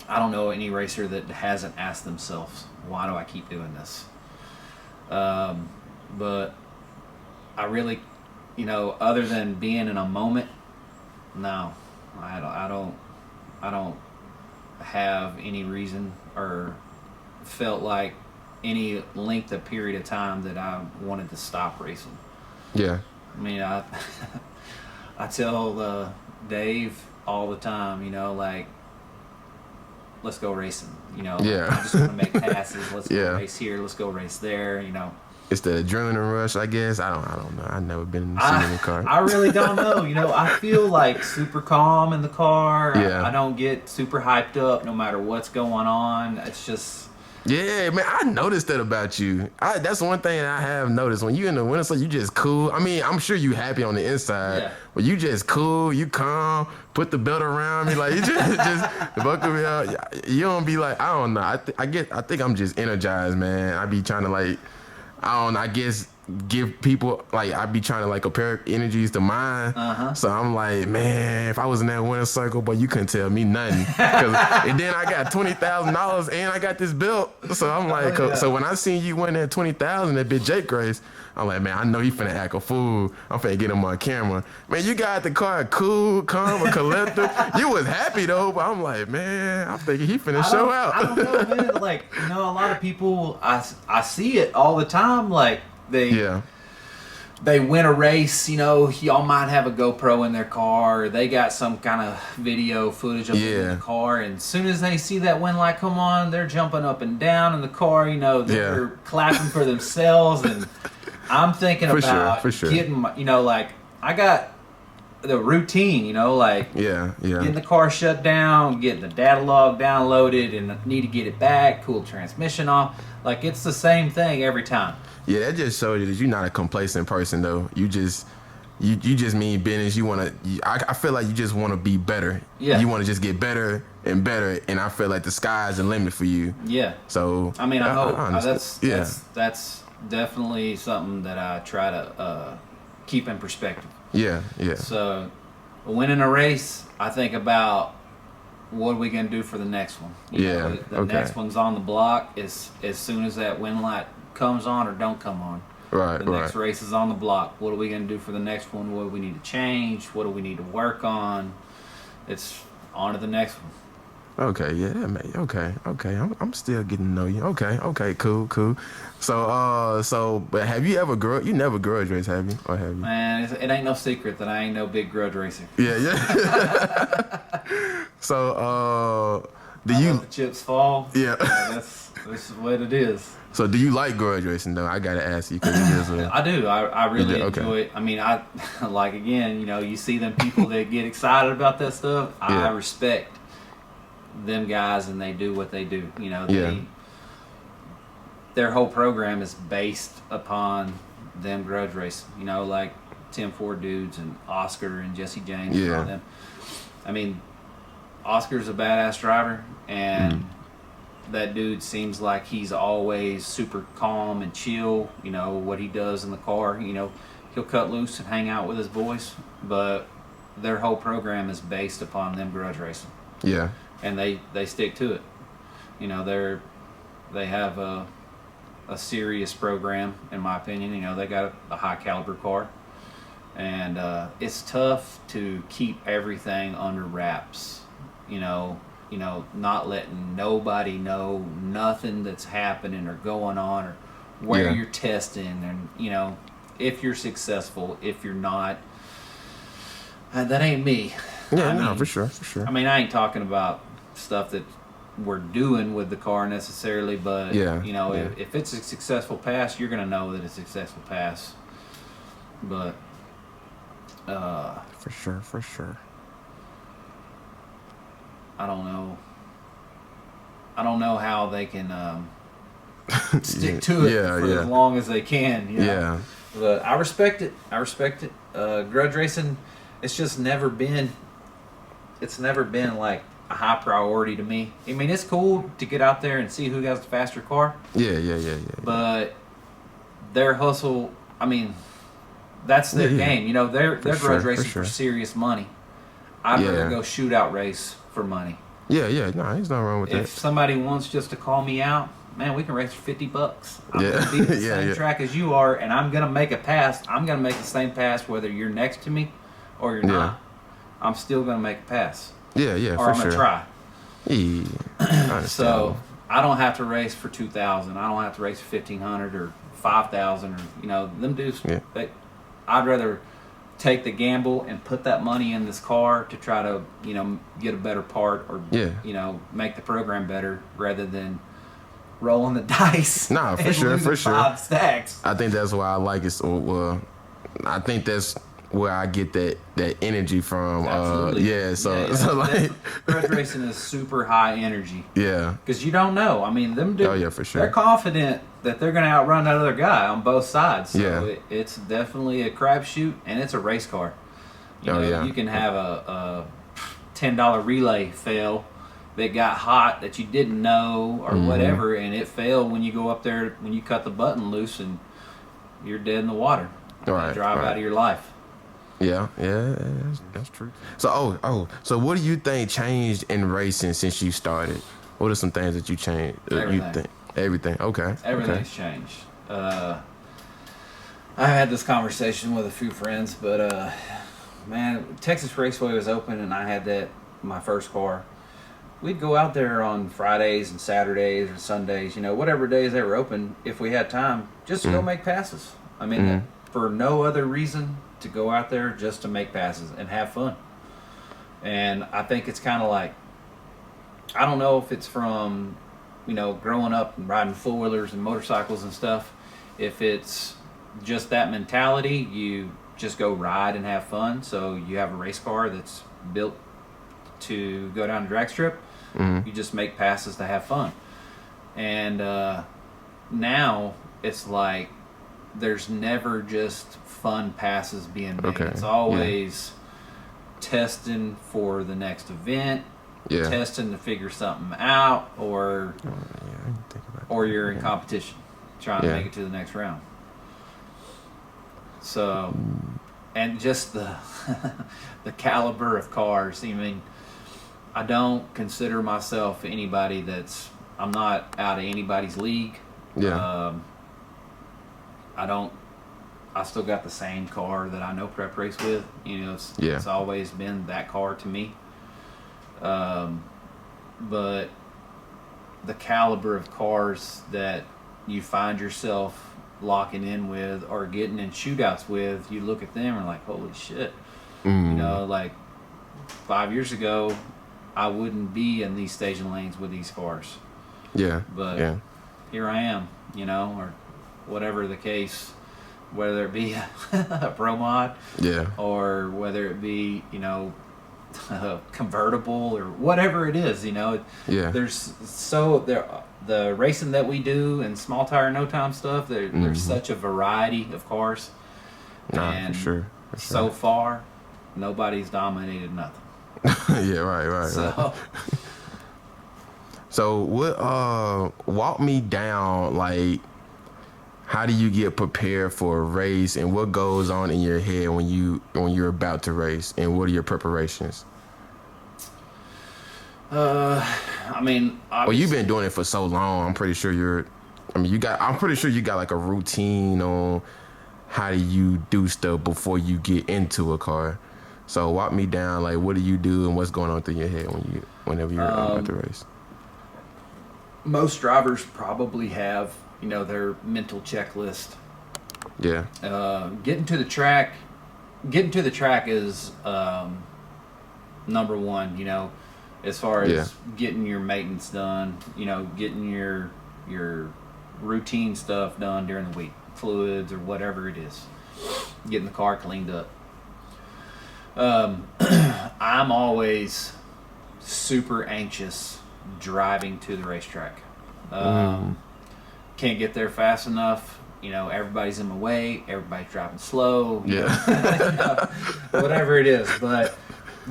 don't know any racer that hasn't asked themselves, why do I keep doing this? But I really, you know, other than being in a moment, no, I don't have any reason or felt like any length of period of time that I wanted to stop racing. Yeah. I mean, I tell Dave all the time, you know, like, let's go racing. You know, Yeah. I just want to make passes. Let's Yeah. go race here. Let's go race there. You know, It's the adrenaline rush, I guess. I don't know. I've never been sitting in the car. I really don't know. You know, I feel like super calm in the car. Yeah. I don't get super hyped up no matter what's going on. It's just. Yeah, man, I noticed that about you. That's one thing I have noticed. When you in the winter, so you just cool. I mean, I'm sure you happy on the inside, Yeah. but you just cool, you calm, put the belt around me, like you just buckle me up. You don't be like, I don't know. I think I'm just energized, man. I be trying to like, I don't know, I guess give people like I be trying to like compare energies to mine. So I'm like, man, if I was in that winner circle, boy, you couldn't tell me nothing. And then I got $20,000 and I got this belt. So I'm like, so when I seen you win that $20,000 that big Jake race, I'm like, man, I know he finna act a fool. I'm finna get him on camera. Man, you got the car cool, calm, and collective. You was happy though, but I'm like, man, I'm thinking he finna show out. I don't know, man. Like, you know, a lot of people, I see it all the time. Like, they win a race, you know, y'all might have a GoPro in their car, or they got some kind of video footage of them in the car, and as soon as they see that win light come on, they're jumping up and down in the car, you know, they're clapping for themselves, and I'm thinking about getting my, you know, like, I got the routine, you know, like getting the car shut down, getting the data log downloaded, and need to get it back, cool transmission off. Like, it's the same thing every time. Yeah, that just shows you that you're not a complacent person, though. You just mean business. You want to. I feel like you just want to be better. Yeah. You want to just get better and better, and I feel like the sky's the limit for you. Yeah. So I mean, I hope that's definitely something that I try to keep in perspective. Yeah. So, winning a race, I think about what are we gonna do for the next one. You know, the next one's on the block as soon as that win light comes on or don't come on. Right. The next race is on the block. What are we going to do for the next one? What do we need to change? What do we need to work on? It's on to the next one. Okay, yeah, that may, okay. I'm still getting to know you. Okay, cool. So, but have you ever you never grudge race, have you? Or have you? Man, it ain't no secret that I ain't no big grudge racer. Yeah. So, do you let the chips fall? Yeah. That's what it is. So do you like grudge racing though? I gotta ask you because it is I do. I really enjoy it. I mean, I like, again, you know, you see them people that get excited about that stuff. I respect them guys, and they do what they do. You know, their whole program is based upon them grudge racing. You know, like Tim Ford dudes and Oscar and Jesse James and all them. I mean, Oscar's a badass driver, and that dude seems like he's always super calm and chill. You know, what he does in the car, you know, he'll cut loose and hang out with his boys, but their whole program is based upon them grudge racing. Yeah. And they stick to it. You know, they have a serious program, in my opinion. You know, they got a high caliber car, and it's tough to keep everything under wraps. You know, not letting nobody know nothing that's happening or going on, or where you're testing, and, you know, if you're successful, if you're not. That ain't me. Yeah, no, for sure. I mean, I ain't talking about stuff that we're doing with the car necessarily, but, you know, if it's a successful pass, you're going to know that it's a successful pass. But, for sure. I don't know how they can stick to it for as long as they can. You know? Yeah. But I respect it. Grudge racing, it's just never been like a high priority to me. I mean, it's cool to get out there and see who has the faster car. Yeah. But their hustle, I mean, that's their game. You know, they're grudge racing for serious money. I'd rather go shootout race for money. Yeah, no, there's nothing wrong with that. If somebody wants just to call me out, man, we can race for $50. I'm gonna be the same track as you are, and I'm gonna make a pass. I'm gonna make the same pass whether you're next to me or you're not. I'm still gonna make a pass. Yeah, or I'm gonna try. Yeah, I so I don't have to race for 2,000. I don't have to race for 1,500 or 5,000, or, you know, them dudes. I'd rather take the gamble and put that money in this car to try to, you know, get a better part or, you know, make the program better rather than rolling the dice. Nah, for sure, for sure. 5 stacks. I think that's why I like it. So, well, I think that's where I get that energy from. Absolutely. So like, road racing is super high energy. Yeah. Because you don't know. I mean, them dudes, Oh, yeah, for sure. they're confident that they're going to outrun that other guy on both sides. So Yeah. it's definitely a crapshoot, and it's a race car. You know, you can have a $10 relay fail that got hot that you didn't know or whatever, and it failed when you go up there, when you cut the button loose, and you're dead in the water. Right, Drive out of your life. Yeah, that's true. So, so what do you think changed in racing since you started? What are some things that you changed? Everything. You think everything? Okay. Everything's changed. I had this conversation with a few friends, but man, Texas Raceway was open, and I had my first car. We'd go out there on Fridays and Saturdays or Sundays, you know, whatever days they were open, if we had time, just to go make passes. I mean, for no other reason to go out there, just to make passes and have fun. And I think it's kind of like, I don't know if it's from, you know, growing up and riding four-wheelers and motorcycles and stuff, if it's just that mentality, you just go ride and have fun. So you have a race car that's built to go down a drag strip. You just make passes to have fun. And now it's like there's never just fun passes being made. Okay. It's always testing for the next event, testing to figure something out, or you're in competition trying to make it to the next round. So, and just the the caliber of cars. I mean, I don't consider myself anybody I'm not out of anybody's league. Yeah. I still got the same car that I know prep race with. You know, it's always been that car to me. But the caliber of cars that you find yourself locking in with or getting in shootouts with, you look at them and like, holy shit. You know, like 5 years ago, I wouldn't be in these staging lanes with these cars. Yeah. But here I am, you know, or whatever the case, whether it be a pro mod, or whether it be, you know, a convertible or whatever it is, you know. There's the racing that we do and small tire no time stuff. There's such a variety of cars, and for sure. So far, nobody's dominated nothing. Right. So what? Walk me down, like, how do you get prepared for a race, and what goes on in your head when you're about to race, and what are your preparations? I mean, well, you've been doing it for so long. I'm pretty sure you got like a routine on how do you do stuff before you get into a car. So walk me down, like, what do you do and what's going on through your head whenever you're about to race? Most drivers probably have, you know, their mental checklist. Yeah. Getting to the track is number one, you know, as far as getting your maintenance done, you know, getting your routine stuff done during the week, fluids or whatever it is, getting the car cleaned up. I'm always super anxious driving to the racetrack. Can't get there fast enough. You know, everybody's in my way. Everybody's driving slow. You know, whatever it is. But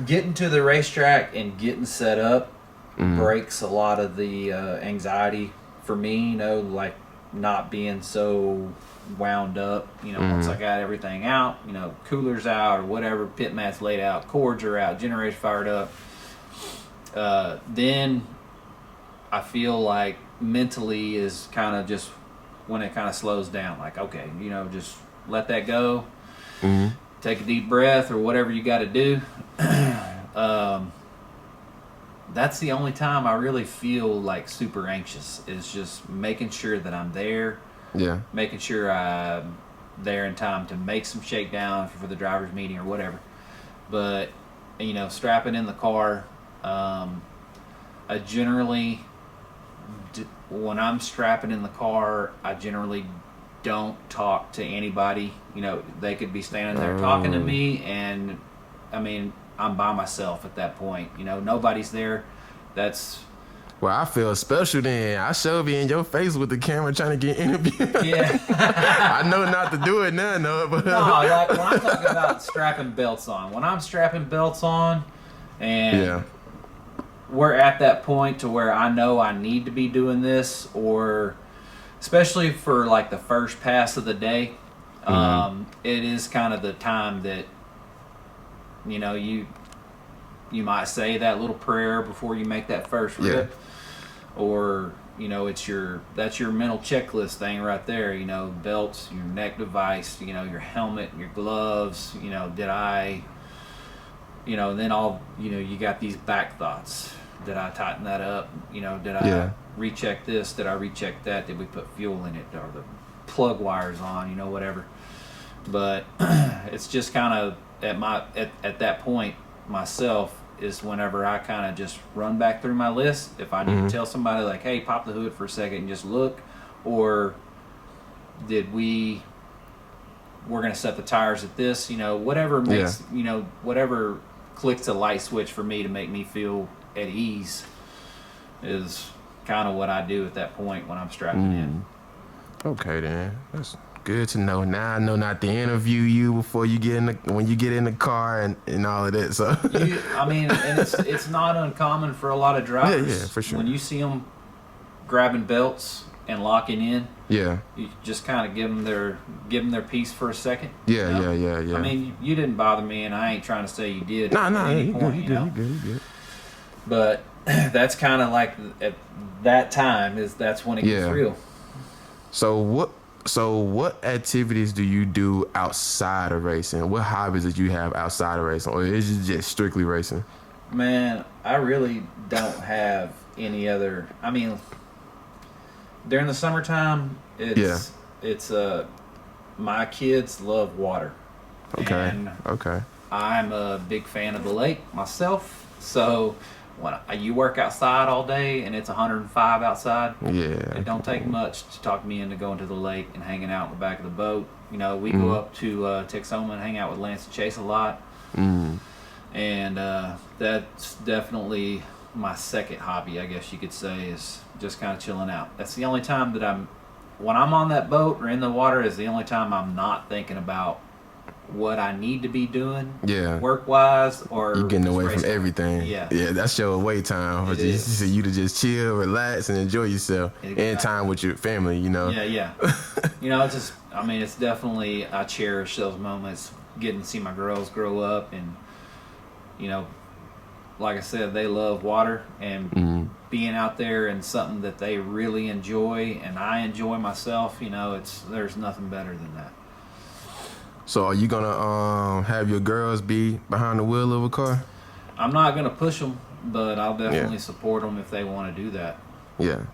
getting to the racetrack and getting set up breaks a lot of the anxiety for me. You know, like not being so wound up. You know, once I got everything out, you know, coolers out or whatever, pit mats laid out, cords are out, generators fired up. Then I feel like mentally is kind of just when it kind of slows down, like, okay, you know, just let that go, take a deep breath or whatever you got to do. That's the only time I really feel like super anxious, is just making sure that I'm there, making sure I there in time to make some shakedowns for the driver's meeting or whatever. But, you know, strapping in the car, I generally, when I'm strapping in the car, I generally don't talk to anybody. You know, they could be standing there talking to me, and I mean, I'm by myself at that point. You know, nobody's there. That's... Well, I feel special then. I sure be in your face with the camera trying to get interviewed. Yeah. I know not to do it now, no. But no, like when I'm talking about strapping belts on. When I'm strapping belts on, and we're at that point to where I know I need to be doing this, or especially for like the first pass of the day, it is kind of the time that, you know, you might say that little prayer before you make that first rip, or, you know, that's your mental checklist thing right there. You know, belts, your neck device, you know, your helmet, your gloves. You know, and then you got these back thoughts. Did I tighten that up? You know, did I recheck this? Did I recheck that? Did we put fuel in it? Are the plug wires on? You know, whatever. But it's just kind of at that point myself is whenever I kind of just run back through my list. If I need to tell somebody like, hey, pop the hood for a second and just look, or we're going to set the tires at this, you know, whatever makes, you know, whatever clicks a light switch for me to make me feel at ease is kind of what I do at that point when I'm strapping in. Okay, then. That's good to know. Now I know not to interview you before you when you get in the car and all of that. So and it's not uncommon for a lot of drivers. Yeah, for sure. When you see them grabbing belts and locking in, you just kind of give them their piece for a second. Yeah. I mean, you didn't bother me, and I ain't trying to say you did. No, you good. But that's kind of like at that time that's when it gets real. So what activities do you do outside of racing? What hobbies did you have outside of racing, or is it just strictly racing? Man, I really don't have any other. I mean, during the summertime, it's my kids love water. Okay. And okay. I'm a big fan of the lake myself, so when you work outside all day and it's 105 outside, it don't take much to talk me into going to the lake and hanging out in the back of the boat. You know, we go up to Texoma and hang out with Lance and Chase a lot, and that's definitely my second hobby, I guess you could say, is just kind of chilling out. That's the only time that when I'm on that boat or in the water, is the only time I'm not thinking about what I need to be doing work-wise, or you're getting away from everything. Yeah, that's your away time for you to just chill, relax, and enjoy yourself, and time with your family, you know. You know, it's just, I mean, it's definitely, I cherish those moments, getting to see my girls grow up, and, you know, like I said, they love water, and being out there and something that they really enjoy, and I enjoy myself, you know, there's nothing better than that. So are you gonna have your girls be behind the wheel of a car? I'm not gonna push them, but I'll definitely support them if they want to do that. Yeah.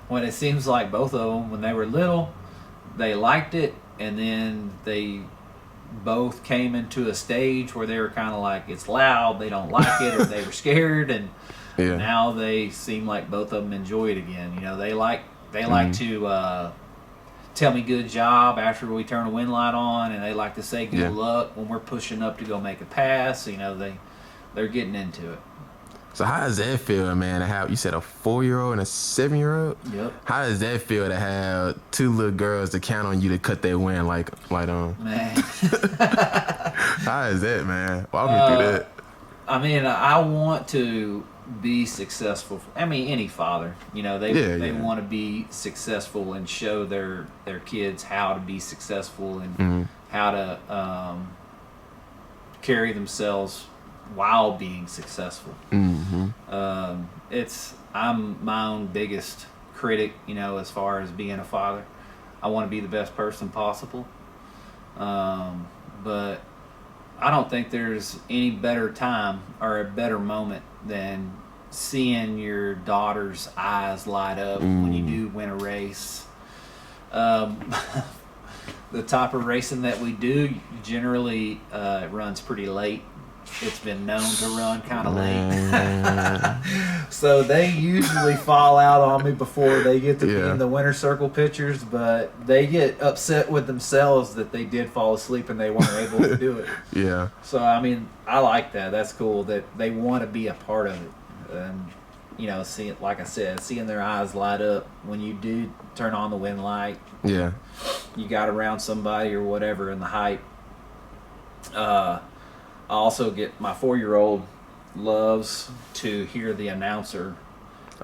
When it seems like both of them, when they were little, they liked it, and then they both came into a stage where they were kind of like, it's loud, they don't like it, or they were scared, and now they seem like both of them enjoy it again. You know, they like to tell me good job after we turn a wind light on, and they like to say good luck when we're pushing up to go make a pass. You know, they're getting into it. So how does that feel, man, to have, you said a 4-year-old and a 7-year-old? Yep. How does that feel to have two little girls to count on you to cut their wind light on? Man. How is that, man? Walk me through that. I mean, I want to be successful. I mean, any father, you know, they want to be successful and show their kids how to be successful and how to carry themselves while being successful. I'm my own biggest critic, you know, as far as being a father. I want to be the best person possible, but I don't think there's any better time or a better moment than seeing your daughter's eyes light up when you do win a race. The type of racing that we do generally runs pretty late. It's been known to run kind of late. So they usually fall out on me before they get to be in the winner circle pictures, but they get upset with themselves that they did fall asleep and they weren't able to do it. Yeah. So, I mean, I like that. That's cool that they want to be a part of it. You know, seeing, like I said, seeing their eyes light up when you do turn on the win light. Yeah. You got around somebody or whatever in the hype. I also get my 4-year-old loves to hear the announcer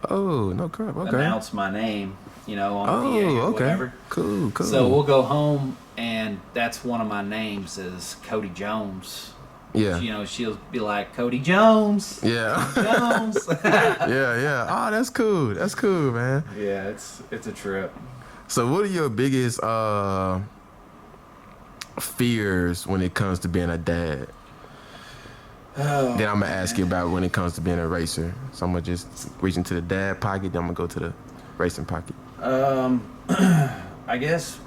Oh, no crap. Okay. announce my name, you know, on the PA or okay. whatever. Cool. So we'll go home, and that's one of my names is Cody Jones. Yeah. You know, she'll be like, Cody Jones. Yeah. Jones. yeah. Oh, that's cool. That's cool, man. Yeah, it's a trip. So what are your biggest fears when it comes to being a dad? Oh, Then I'm going to ask you about when it comes to being a racer. So I'm going to just reach into the dad pocket, then I'm going to go to the racing pocket. I guess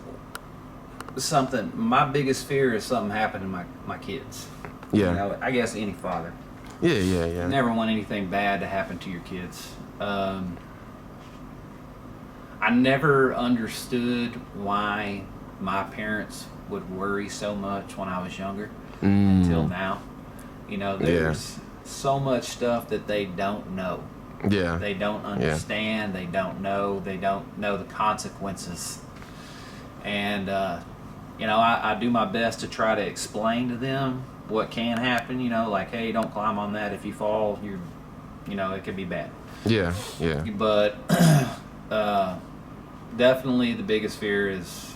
my biggest fear is something happening to my kids. Yeah. You know, I guess any father. Yeah. Never want anything bad to happen to your kids. I never understood why my parents would worry so much when I was younger until now. You know, there's so much stuff that they don't know. Yeah. They don't understand. They don't know. They don't know the consequences. And, you know, I do my best to try to explain to them what can happen. You know, like, hey, don't climb on that. If you fall, you know, it could be bad. Yeah. But definitely the biggest fear is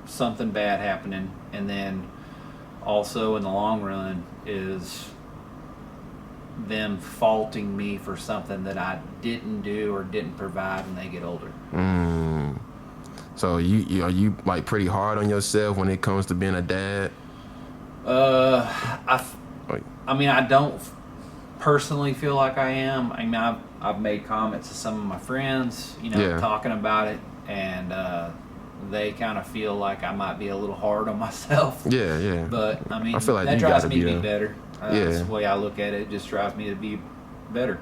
something bad happening. And then also in the long run is them faulting me for something that I didn't do or didn't provide when they get older. So are you like pretty hard on yourself when it comes to being a dad? I mean, I don't personally feel like I am. I mean, I've made comments to some of my friends, you know, talking about it, and they kind of feel like I might be a little hard on myself. Yeah. But I mean, I feel like that you drives gotta me to be be better. That's the way I look at it. It just drives me to be better.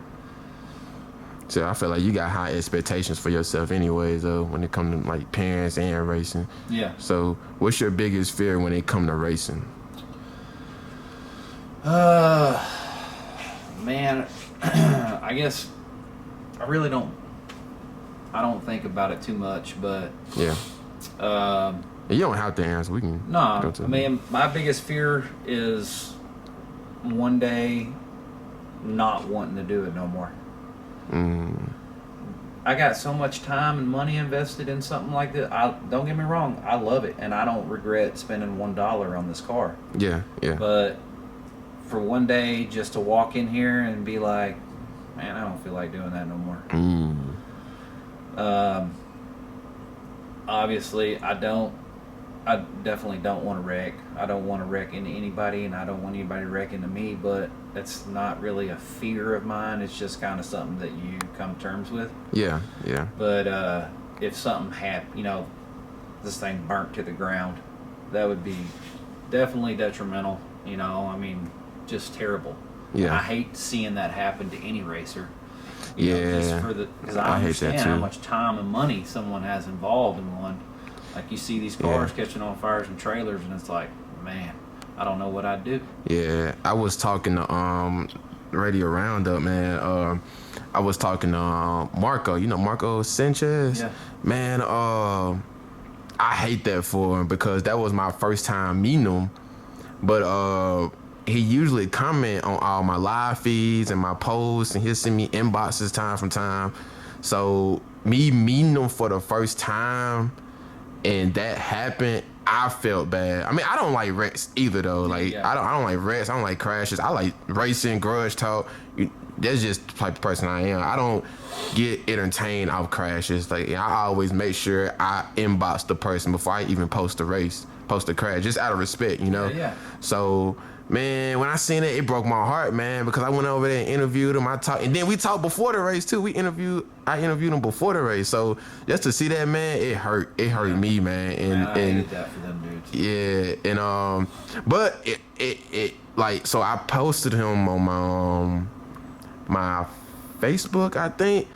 So I feel like you got high expectations for yourself anyways, though, when it comes to like parents and racing. Yeah. So what's your biggest fear when it comes to racing? Man, I guess I really don't think about it too much, but Yeah. You don't have to answer. We can no, go to I mean, my biggest fear is one day not wanting to do it no more. I got so much time and money invested in something like this. Don't get me wrong, I love it, and I don't regret spending $1 on this car. Yeah. But for one day just to walk in here and be like, man, I don't feel like doing that no more. Obviously, I definitely don't want to wreck. I don't want to wreck into anybody, and I don't want anybody to wreck into me, but it's not really a fear of mine. It's just kind of something that you come to terms with. Yeah. But if something happened, you know, this thing burnt to the ground, that would be definitely detrimental. You know, I mean, just terrible. Yeah. I hate seeing that happen to any racer. Because I understand how much time and money someone has involved in one. Like you see these cars catching on fires and trailers, and it's like, man, I don't know what I'd do. Yeah, I was talking to Radio Roundup, man. I was talking to Marco. You know Marco Sanchez. Yeah. Man, I hate that for him because that was my first time meeting him. But he usually comment on all my live feeds and my posts, and he'll send me inboxes time from time. So me meeting him for the first time and that happened, I felt bad. I mean, I don't like wrecks either though. Like I don't like wrecks. I don't like crashes. I like racing, grudge talk. That's just the type of person I am. I don't get entertained off crashes. Like I always make sure I inbox the person before I even post a crash, just out of respect, you know. Yeah. So Man, when I seen it, it broke my heart, man, because I went over there and interviewed him. And then we talked before the race too. I interviewed him before the race. So just to see that, man, it hurt. It hurt me, man. And I hated that for them dudes. yeah, and but it like, so I posted him on my Facebook, I think,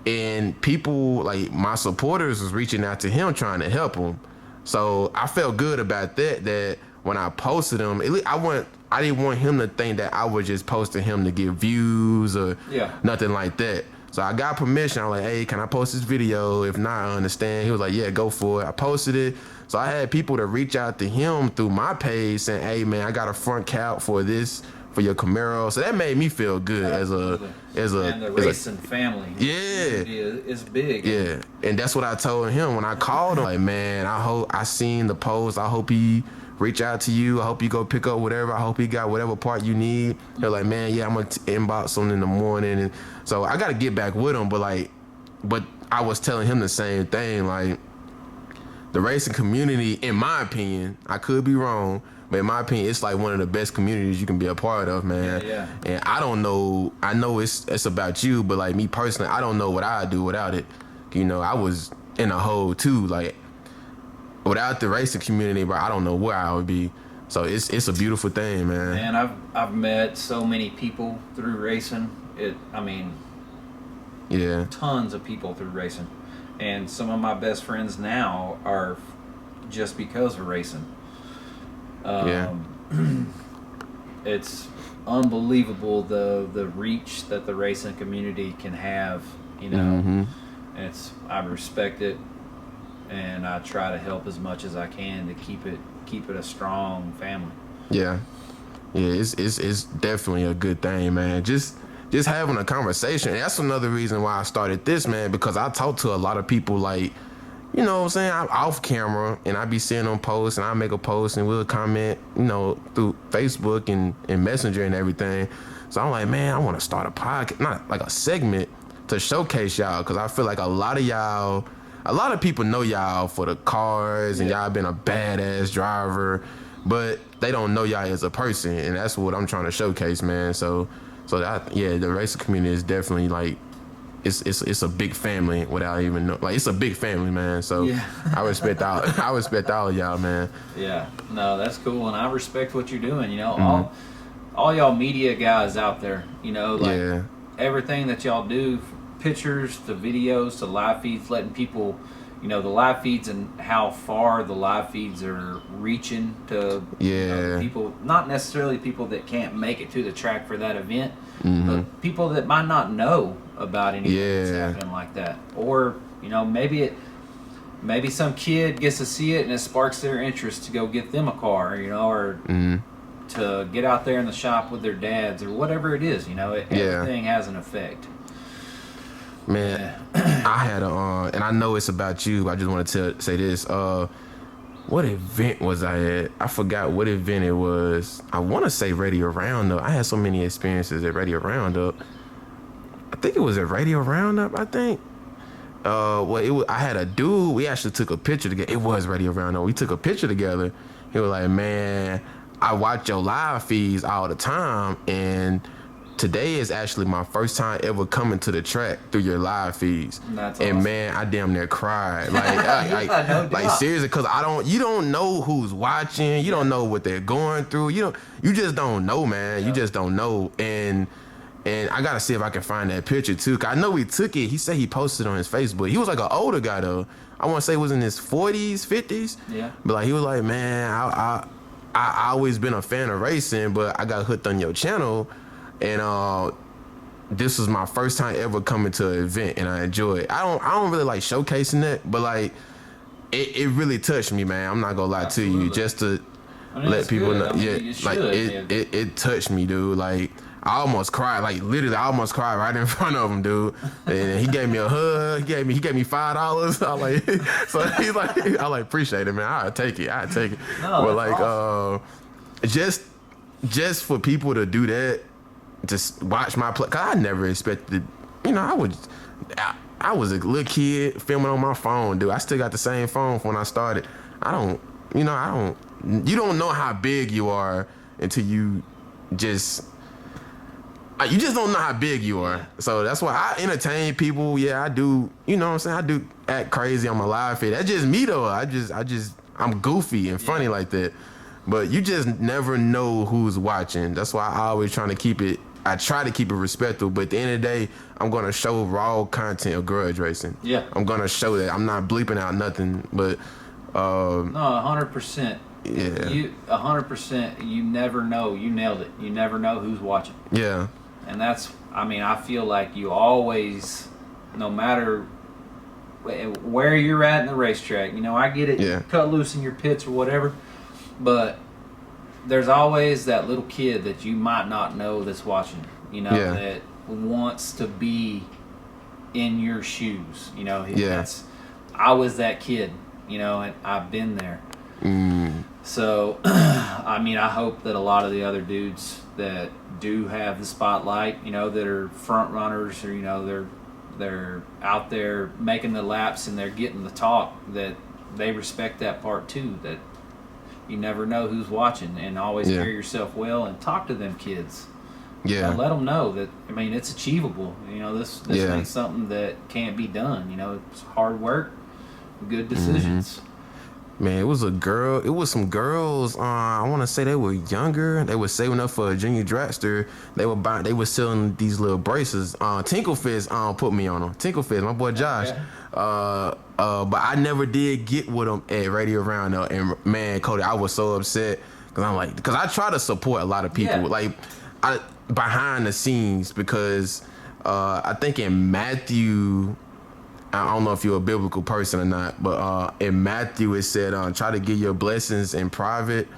and people like my supporters was reaching out to him trying to help him. So I felt good about that. That when I posted him, I didn't want him to think that I was just posting him to get views or nothing like that. So I got permission. I was like, hey, can I post this video? If not, I understand. He was like, yeah, go for it. I posted it. So I had people to reach out to him through my page saying, hey, man, I got a front cap for this, for your Camaro. So that made me feel good as a and the racing family. Is big. Yeah, and that's what I told him when I called him. Like, man, I seen the post. I hope he reach out to you. I hope you go pick up whatever. I hope he got whatever part you need. They're like, man, yeah, I'm gonna inbox him in the morning. And so I got to get back with him. But I was telling him the same thing. Like, the racing community, in my opinion, I could be wrong, but in my opinion, it's like one of the best communities you can be a part of, man. Yeah. And I don't know. I know it's about you, but like me personally, I don't know what I'd do without it. You know, I was in a hole too. Like, without the racing community, bro, I don't know where I would be. So it's a beautiful thing, man. And I've met so many people through racing. Tons of people through racing. And some of my best friends now are just because of racing. It's unbelievable the reach that the racing community can have, you know. I respect it, and I try to help as much as I can to keep it a strong family. Yeah, it's definitely a good thing, man. Just having a conversation. And that's another reason why I started this, man, because I talk to a lot of people, like, you know what I'm saying, I'm off camera, and I be seeing them posts, and I make a post, and we'll comment, you know, through Facebook and Messenger and everything. So I'm like, man, I want to start a podcast, not like a segment, to showcase y'all, because I feel like a lot of people know y'all for the cars, and y'all been a badass driver, but they don't know y'all as a person, and that's what I'm trying to showcase, man. So the racing community is definitely like, it's a big family without even know. Like, it's a big family, man. So I respect all of y'all, man. Yeah, no, that's cool, and I respect what you're doing. You know, all y'all media guys out there. You know, like everything that y'all do, pictures to videos to live feeds, letting people, you know, the live feeds and how far the live feeds are reaching to people, not necessarily people that can't make it to the track for that event, but people that might not know about anything that's happening like that. Or, you know, maybe some kid gets to see it and it sparks their interest to go get them a car, you know, or to get out there in the shop with their dads or whatever it is, you know. Everything has an effect. Man, I had and I know it's about you, but I just want to say this. What event was I at? I forgot what event it was. I want to say Radio Roundup. I had so many experiences at Radio Roundup. I think it was at Radio Roundup, I think. I had a dude, we actually took a picture together. It was Radio Roundup. We took a picture together. He was like, man, I watch your live feeds all the time, and today is actually my first time ever coming to the track through your live feeds. That's awesome. And man, I damn near cried. Like seriously, because you don't know who's watching. You don't know what they're going through. You just don't know, man. You just don't know. And I gotta see if I can find that picture too. 'Cause I know we took it. He said he posted it on his Facebook. He was like an older guy though. I want to say he was in his 40s, 50s. Yeah. But like, he was like, man, I always been a fan of racing, but I got hooked on your channel. And this was my first time ever coming to an event, and I enjoy it. I don't really like showcasing that, but like it really touched me, man. I'm not gonna lie to you, just to let people know. It touched me, dude. Like, I almost cried, like literally, I almost cried right in front of him, dude. And he gave me a hug. He gave me $5. I like, so he's like, I like, appreciate it, man. I take it. No, but like, awesome. Just for people to do that. Just watch my play. 'Cause I never expected, you know, I was a little kid filming on my phone, dude. I still got the same phone from when I started. You don't know how big you are until you just don't know how big you are. So that's why I entertain people. Yeah, I do. You know what I'm saying? I do act crazy on my live feed. That's just me though. I'm goofy and funny like that. But you just never know who's watching. That's why I always try to keep it respectful. But at the end of the day, I'm gonna show raw content of grudge racing. Yeah. I'm gonna show that. I'm not bleeping out nothing. But no, 100%. Yeah. You 100%. You never know. You nailed it. You never know who's watching. Yeah. And that's, I mean, I feel like you always, no matter where you're at in the racetrack, you know, I get it, Yeah. you cut loose in your pits or whatever, but there's always that little kid that you might not know that's watching, you know, Yeah. that wants to be in your shoes, you know. Yeah. I was that kid, you know, and I've been there. Mm. So, I mean, I hope that a lot of the other dudes that do have the spotlight, you know, that are front runners, or, you know, they're out there making the laps and they're getting the talk, that they respect that part too, that you never know who's watching, and always carry yourself well and talk to them kids. Yeah. You know, let them know that, I mean, it's achievable. You know, this ain't something that can't be done. You know, it's hard work, good decisions. Man, it was some girls. I want to say they were younger. They were saving up for a junior dragster. They were selling these little braces. Tinklefist put me on them. Tinklefist, my boy Josh. Okay. But I never did get with them at Radio Roundup. And man, Cody, I was so upset because I try to support a lot of people, behind the scenes, because I think in Matthew, I don't know if you're a biblical person or not, but in Matthew it said, try to get your blessings in private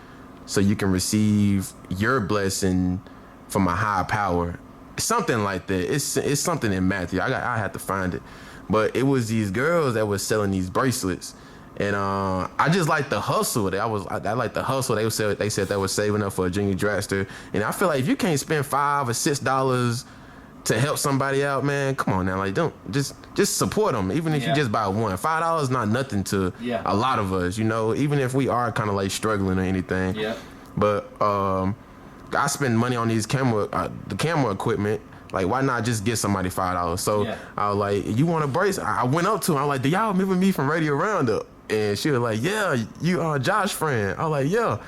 so you can receive your blessing from a high power. Something like that. It's something in Matthew. I had to find it. But it was these girls that were selling these bracelets. And I just like the hustle. I like the hustle. They said they were saving up for a junior dragster. And I feel like if you can't spend $5 or $6 to help somebody out, man, come on now. Like, don't just support them. Even if you just buy one, $5 is not nothing to a lot of us, you know, even if we are kind of like struggling or anything. Yeah. But I spend money on these the camera equipment. Like, why not just get somebody $5? So I was like, you want a brace? I went up to him. I was like, do y'all remember me from Radio Roundup? And she was like, yeah, you are Josh's friend. I was like, yeah.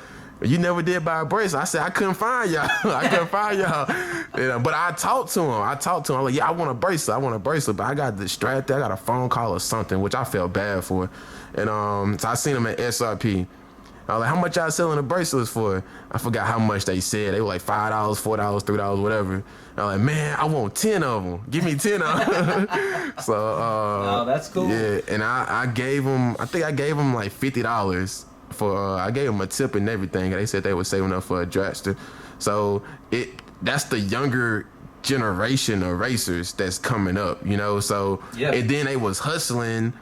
You never did buy a brace. I said, I couldn't find y'all. But I talked to him. I was like, yeah, I want a bracelet. But I got distracted. I got a phone call or something, which I felt bad for. And so I seen him at SRP. I was like, how much y'all selling the bracelets for? I forgot how much they said. They were like $5, $4, $3, whatever. I was like, man, I want 10 of them. Give me 10 of them. So, oh, that's cool. Yeah, and I gave them like $50 for, I gave them a tip and everything. They said they were saving up for a dragster. So that's the younger generation of racers that's coming up, you know? So, and then they was hustling,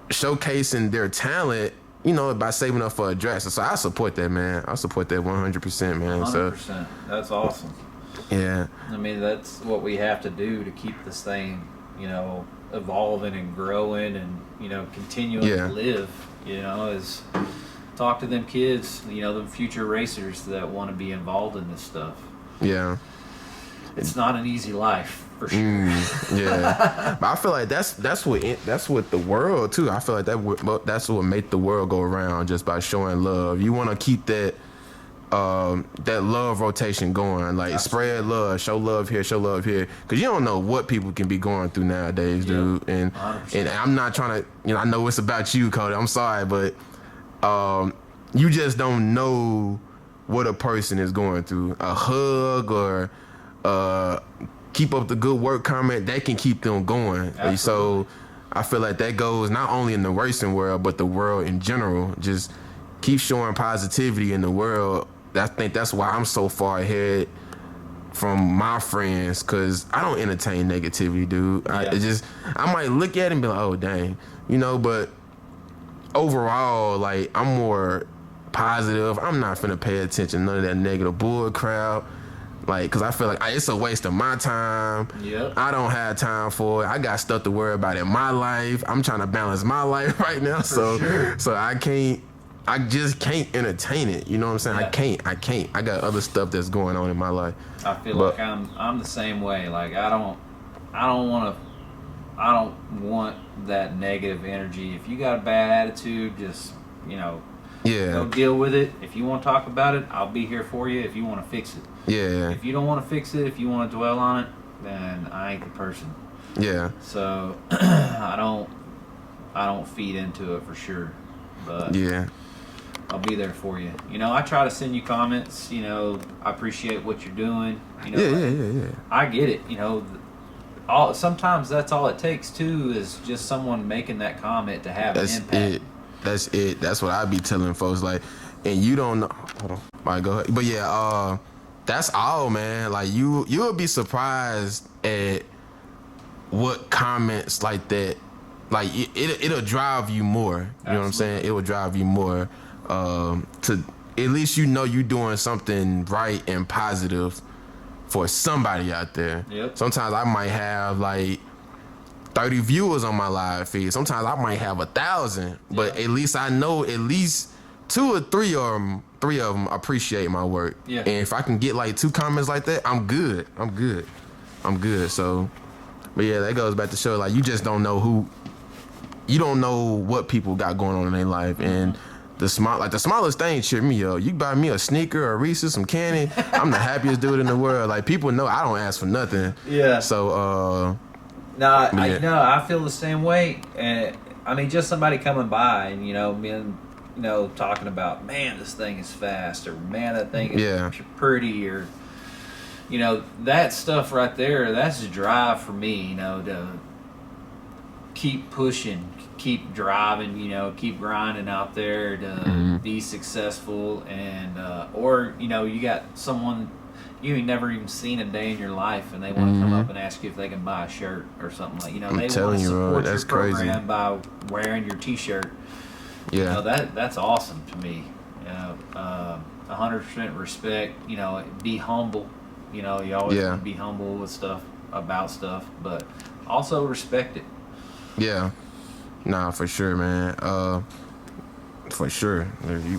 showcasing their talent, you know, by saving up for a dragster. So I support that, man. I support that 100%, man. 100%. So, that's awesome. Yeah. I mean, that's what we have to do to keep this thing, you know, evolving and growing and, you know, continuing to live, you know, is talk to them kids, you know, them future racers that want to be involved in this stuff. Yeah. It's not an easy life, for sure. Yeah. But I feel like that's what the world too. I feel like that's what make the world go around, just by showing love. You want to keep that love rotation going, like spread love, show love here, because you don't know what people can be going through nowadays, dude. And I'm not trying to, you know, I know it's about you, Cody. I'm sorry, but you just don't know what a person is going through. A hug or keep up the good work comment, that can keep them going. Absolutely. So I feel like that goes not only in the racing world, but the world in general. Just keep showing positivity in the world. I think that's why I'm so far ahead from my friends, because I don't entertain negativity, dude. Yeah. I might look at it and be like, oh, dang. You know, but overall, like, I'm more positive. I'm not finna pay attention to none of that negative bull crowd. Like, because I feel like it's a waste of my time. Yep. I don't have time for it. I got stuff to worry about in my life. I'm trying to balance my life right now. So I can't I just can't entertain it. You know what I'm saying? Yeah. I can't. I got other stuff that's going on in my life. I feel like I'm the same way. Like I don't want that negative energy. If you got a bad attitude, just go deal with it. If you want to talk about it, I'll be here for you. If you want to fix it, If you don't want to fix it, if you want to dwell on it, then I ain't the person. Yeah. So I don't feed into it for sure, but I'll be there for you. I try to send you comments. I appreciate what you're doing. Yeah. I get it. Sometimes that's all it takes too, is just someone making that comment to have an impact. That's it. That's what I be telling folks. Like, and you don't know. Hold on. All right, go ahead. But yeah, that's all, man. Like you'll be surprised at what comments like that. Like it'll drive you more. You Absolutely. know what I'm saying? It will drive you more to at least you're doing something right and positive for somebody out there. Yep. Sometimes I might have like 30 viewers on my live feed. Sometimes I might have 1,000, but at least I know at least 2 or 3 of them appreciate my work. Yeah. And if I can get like 2 comments like that, I'm good. So, but yeah, that goes back to show like you just don't know you don't know what people got going on in their life. And the smallest thing cheer me up. You buy me a sneaker or Reese's, some candy, I'm the happiest dude in the world. Like people know I don't ask for nothing. Yeah. So I feel the same way. And I mean, just somebody coming by and talking about, man, this thing is fast, or man, that thing is pretty, or that stuff right there. That's a drive for me. To keep pushing, keep driving, keep grinding out there to be successful. And or you got someone you ain't never even seen a day in your life, and they want to come up and ask you if they can buy a shirt or something like. They want to support your program by wearing your T-shirt. Yeah, that's awesome to me. 100% respect. Be humble. You always want to be humble with stuff, about stuff, but also respect it. Yeah, nah, for sure, man. For sure,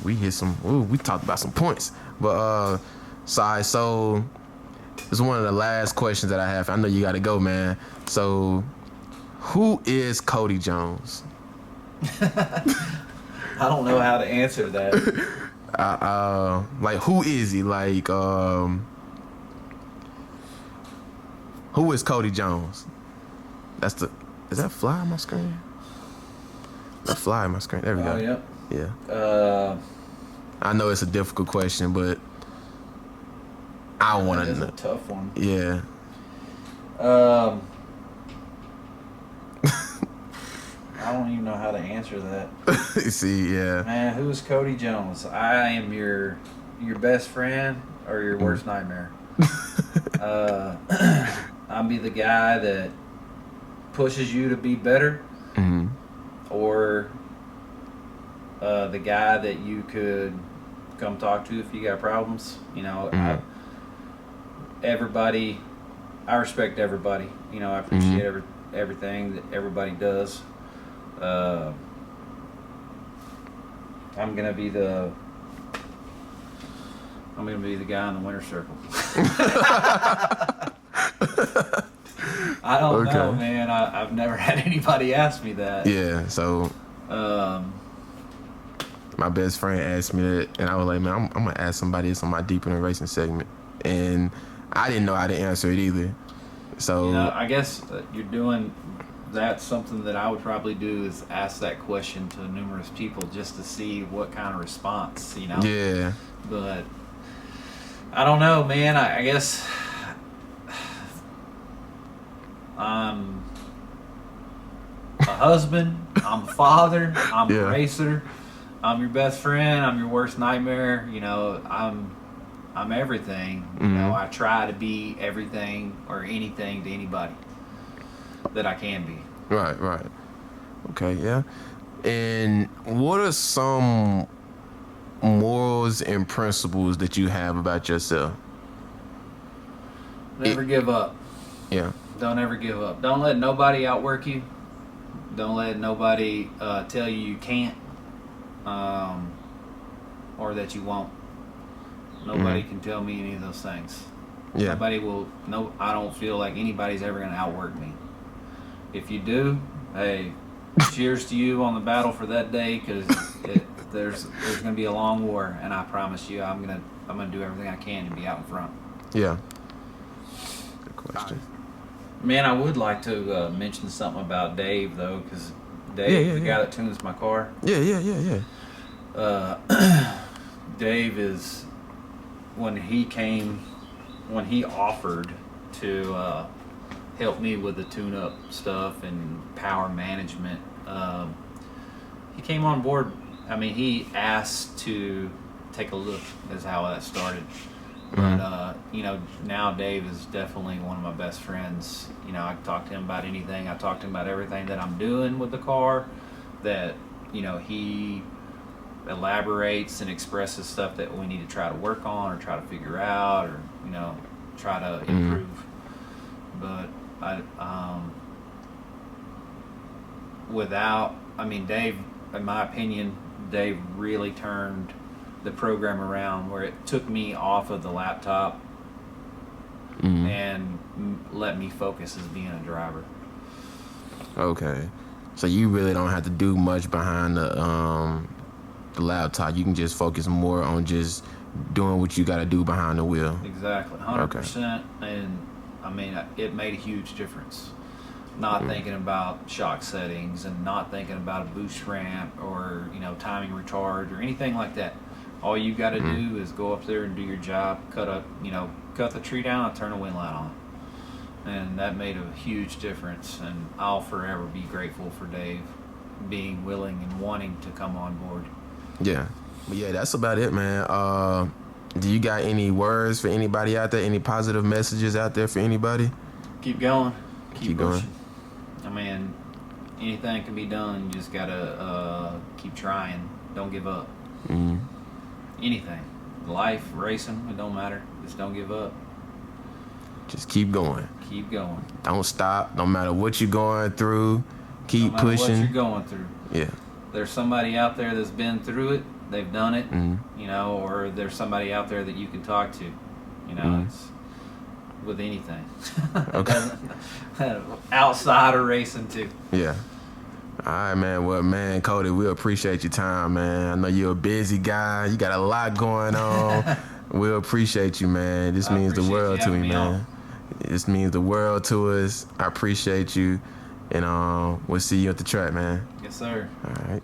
we hit some. We talked about some points, but so this is one of the last questions that I have. I know you got to go, man. So, who is Cody Jones? I don't know how to answer that. Like, who is he? Like, who is Cody Jones? Is that fly on my screen? That fly on my screen. There we go. Yep. Yeah. I know it's a difficult question, but I want to know. It's a tough one. Yeah. I don't even know how to answer that. See, yeah. Man, who is Cody Jones? I am your best friend or your worst nightmare. I'll be the guy that pushes you to be better, or the guy that you could come talk to if you got problems. Everybody, I respect everybody. I appreciate everything that everybody does. I'm gonna be the guy in the winner's circle. I don't know, man. I've never had anybody ask me that. Yeah, so my best friend asked me that, and I was like, man, I'm gonna ask somebody this on my Deep in the Racing segment, and I didn't know how to answer it either. So I guess that's something that I would probably do, is ask that question to numerous people just to see what kind of response, Yeah. But I don't know, man. I guess I'm a husband, I'm a father, I'm a racer, I'm your best friend, I'm your worst nightmare. I'm everything. I try to be everything or anything to anybody that I can be. Right. Okay, yeah. And what are some morals and principles that you have about yourself? Never give up. Yeah. Don't ever give up. Don't let nobody outwork you. Don't let nobody tell you can't. or that you won't. Nobody can tell me any of those things. Yeah. Nobody will. No, I don't feel like anybody's ever going to outwork me. If you do, hey, cheers to you on the battle for that day, because there's going to be a long war, and I promise you, I'm gonna do everything I can to be out in front. Yeah. Good question. Man, I would like to mention something about Dave though, because Dave, the guy that tunes my car. Yeah. Dave is when he offered to help me with the tune-up stuff and power management. He came on board. I mean, he asked to take a look. Is how that started. But now Dave is definitely one of my best friends. I talk to him about anything. I talk to him about everything that I'm doing with the car. That he elaborates and expresses stuff that we need to try to work on or try to figure out or try to improve. But Dave, in my opinion, Dave really turned the program around where it took me off of the laptop and let me focus as being a driver. Okay, so you really don't have to do much behind the laptop. You can just focus more on just doing what you got to do behind the wheel. Exactly, 100%. And it made a huge difference. Not thinking about shock settings and not thinking about a boost ramp or timing recharge or anything like that. All you got to do is go up there and do your job. Cut the tree down and turn the wind light on. And that made a huge difference. And I'll forever be grateful for Dave being willing and wanting to come on board. Yeah. But yeah, that's about it, man. Do you got any words for anybody out there? Any positive messages out there for anybody? Keep going. Keep going. Anything can be done. You just gotta keep trying. Don't give up. Anything. Life, racing, it don't matter. Just don't give up. Just keep going. Keep going. Don't stop. No matter what you're going through, keep pushing. What you're going through. Yeah. There's somebody out there that's been through it. They've done it. Or there's somebody out there that you can talk to. It's with anything. Okay. Outside of racing too. Yeah. All right, man. Well, man, Cody, we appreciate your time, man. I know you're a busy guy. You got a lot going on. We appreciate you, man. This means the world to me, man. This means the world to us. I appreciate you. And we'll see you at the track, man. Yes, sir. All right.